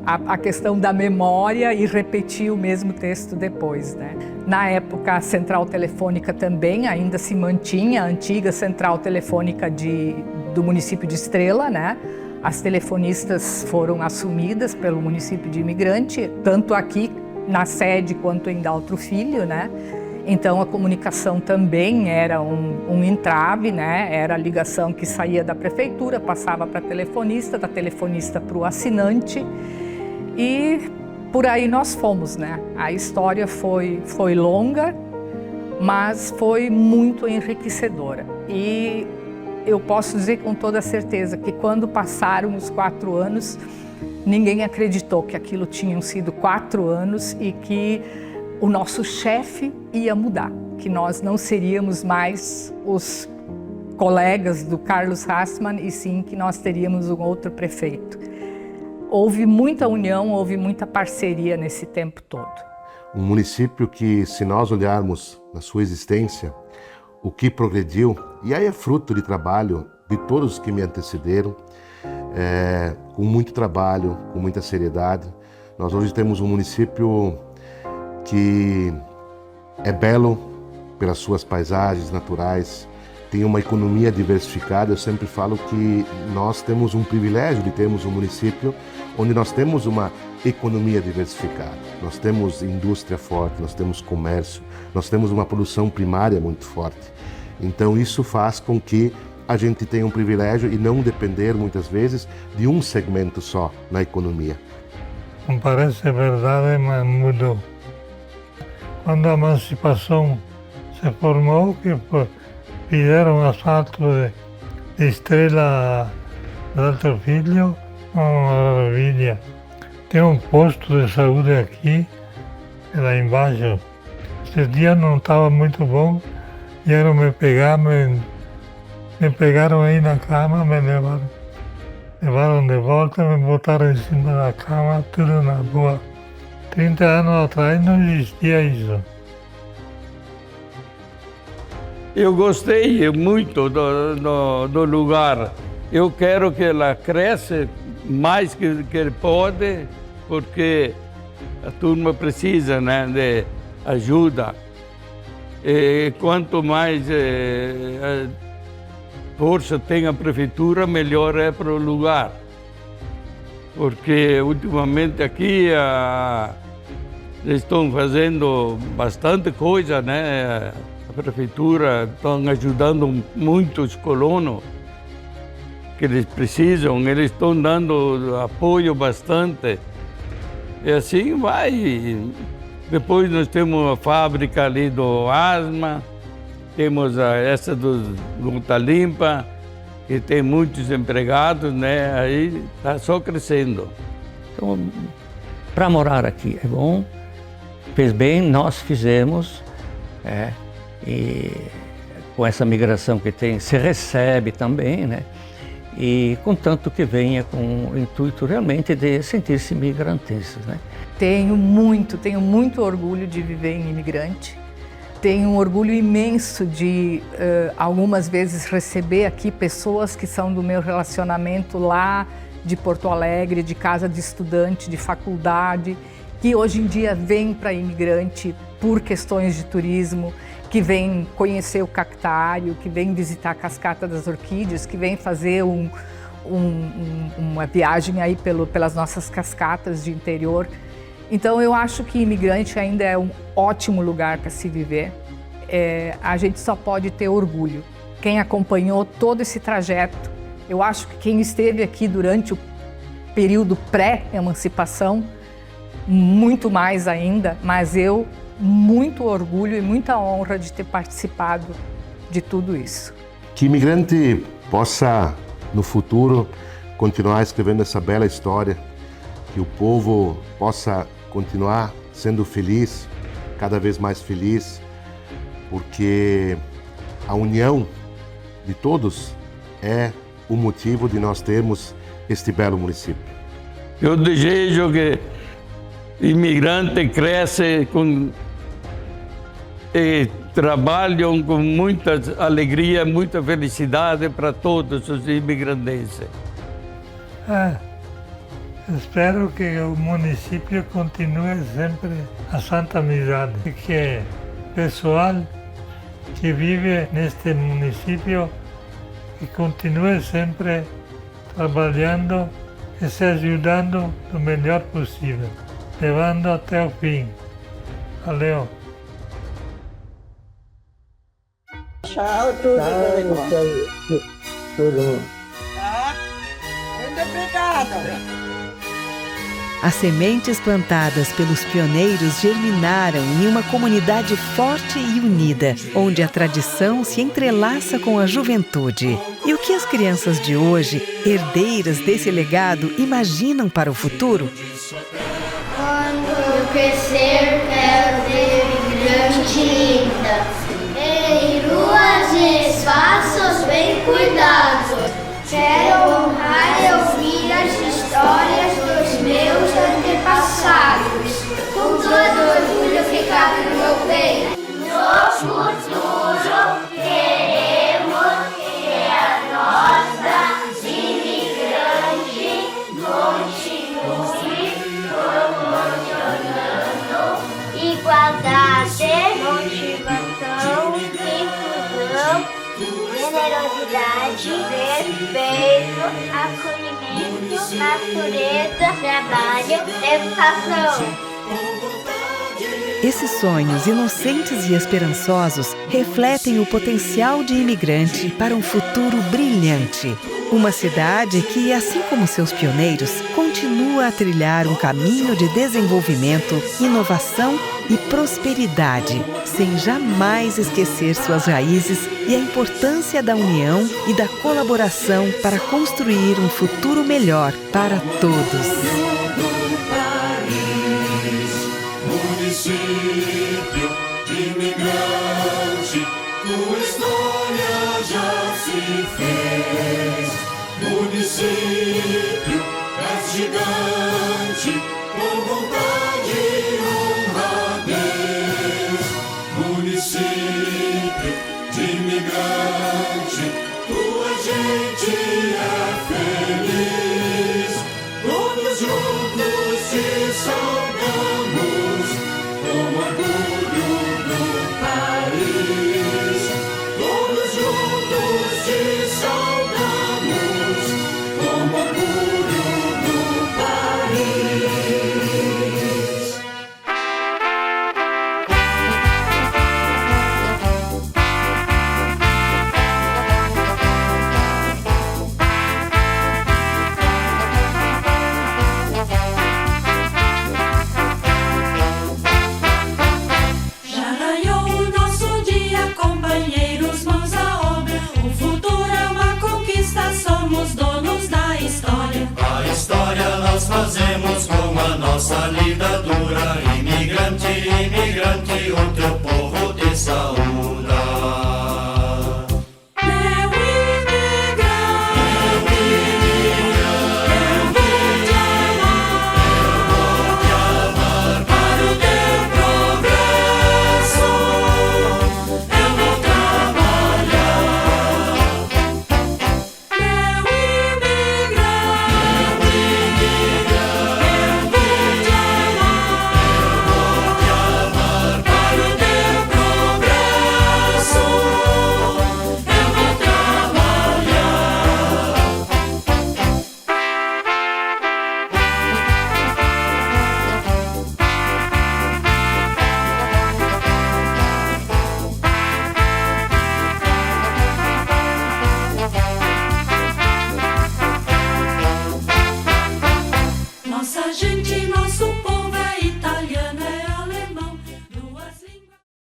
a questão da memória e repetir o mesmo texto depois, né? Na época, a central telefônica também ainda se mantinha, a antiga central telefônica do município de Estrela, né? As telefonistas foram assumidas pelo município de Imigrante, tanto aqui na sede quanto em Daltro Filho, né? Então a comunicação também era um entrave, né? Era a ligação que saía da prefeitura, passava para a telefonista, da telefonista para o assinante, e por aí nós fomos, né? A história foi longa, mas foi muito enriquecedora. E eu posso dizer com toda certeza que quando passaram os 4 anos, ninguém acreditou que aquilo tinham sido 4 anos e que o nosso chefe ia mudar, que nós não seríamos mais os colegas do Carlos Rassmann e sim que nós teríamos um outro prefeito. Houve muita união, houve muita parceria nesse tempo todo. Um município que, se nós olharmos na sua existência, o que progrediu, e aí é fruto de trabalho de todos os que me antecederam, com muito trabalho, com muita seriedade. Nós hoje temos um município que é belo pelas suas paisagens naturais, tem uma economia diversificada. Eu sempre falo que nós temos um privilégio de termos um município onde nós temos uma economia diversificada. Nós temos indústria forte, nós temos comércio, nós temos uma produção primária muito forte. Então isso faz com que a gente tenha um privilégio e não depender muitas vezes de um segmento só na economia. Não parece verdade, mas mudou. Quando a emancipação se formou, que fizeram asfalto de Estrela do Alto Filho, uma maravilha. Tem um posto de saúde aqui, lá embaixo. Esse dia não estava muito bom, vieram me pegar, me pegaram aí na cama, me levaram de volta, me botaram em cima da cama, tudo na boa. 30 anos atrás não existia isso. Eu gostei muito do lugar. Eu quero que ela cresça mais que pode, porque a turma precisa, né, de ajuda. E quanto mais força tem a prefeitura, melhor é para o lugar. Porque ultimamente aqui eles estão fazendo bastante coisa, né? A prefeitura estão ajudando muito os colonos que eles precisam, eles estão dando apoio bastante. E assim vai. Depois nós temos a fábrica ali do Asma, temos essa do Luta Limpa, que tem muitos empregados, né? Aí está só crescendo. Então, para morar aqui é bom, fez bem, nós fizemos, e com essa migração que tem, se recebe também, né? E contanto que venha com o intuito realmente de sentir-se migrantes, né? Tenho muito orgulho de viver em Imigrante. Tenho um orgulho imenso de, algumas vezes, receber aqui pessoas que são do meu relacionamento lá de Porto Alegre, de casa de estudante, de faculdade, que hoje em dia vêm para Imigrante por questões de turismo, que vêm conhecer o cactário, que vêm visitar a Cascata das Orquídeas, que vêm fazer uma viagem aí pelas nossas cascatas de interior. Então eu acho que Imigrante ainda é um ótimo lugar para se viver. A gente só pode ter orgulho. Quem acompanhou todo esse trajeto, eu acho que quem esteve aqui durante o período pré-emancipação, muito mais ainda, mas eu muito orgulho e muita honra de ter participado de tudo isso. Que Imigrante possa, no futuro, continuar escrevendo essa bela história, que o povo possa continuar sendo feliz, cada vez mais feliz, porque a união de todos é o motivo de nós termos este belo município. Eu desejo que Imigrante cresce e trabalham com muita alegria, muita felicidade para todos os imigrantes. Espero que o município continue sempre a santa amizade, que o pessoal que vive neste município que continue sempre trabalhando e se ajudando do melhor possível, levando até o fim. Valeu! Tchau, tudo. Tudo. Tá? Muito obrigada. As sementes plantadas pelos pioneiros germinaram em uma comunidade forte e unida, onde a tradição se entrelaça com a juventude. E o que as crianças de hoje, herdeiras desse legado, imaginam para o futuro? Quando eu crescer, quero ser imigrante linda, em ruas e espaços bem cuidados. Quero honrar e ouvir as histórias dos meus antepassados, com todo orgulho que cabe no meu peito. No futuro, queremos que a nossa imigrante continue proporcionando igualdade, motivação, inclusão, generosidade, respeito, acolhimento, natureza, trabalho, educação. Esses sonhos inocentes e esperançosos refletem o potencial de imigrante para um futuro brilhante. Uma cidade que, assim como seus pioneiros, continua a trilhar um caminho de desenvolvimento, inovação e prosperidade, sem jamais esquecer suas raízes e a importância da união e da colaboração para construir um futuro melhor para todos. Município imigrante, tua história já se fez. Município, és gigante, com vontade e honradez. Município de imigrante, tua gente é feliz. Todos juntos te saudamos, com orgulho do país. Todos juntos te saudamos, com orgulho do país. Fazemos com a nossa lida dura, imigrante, imigrante.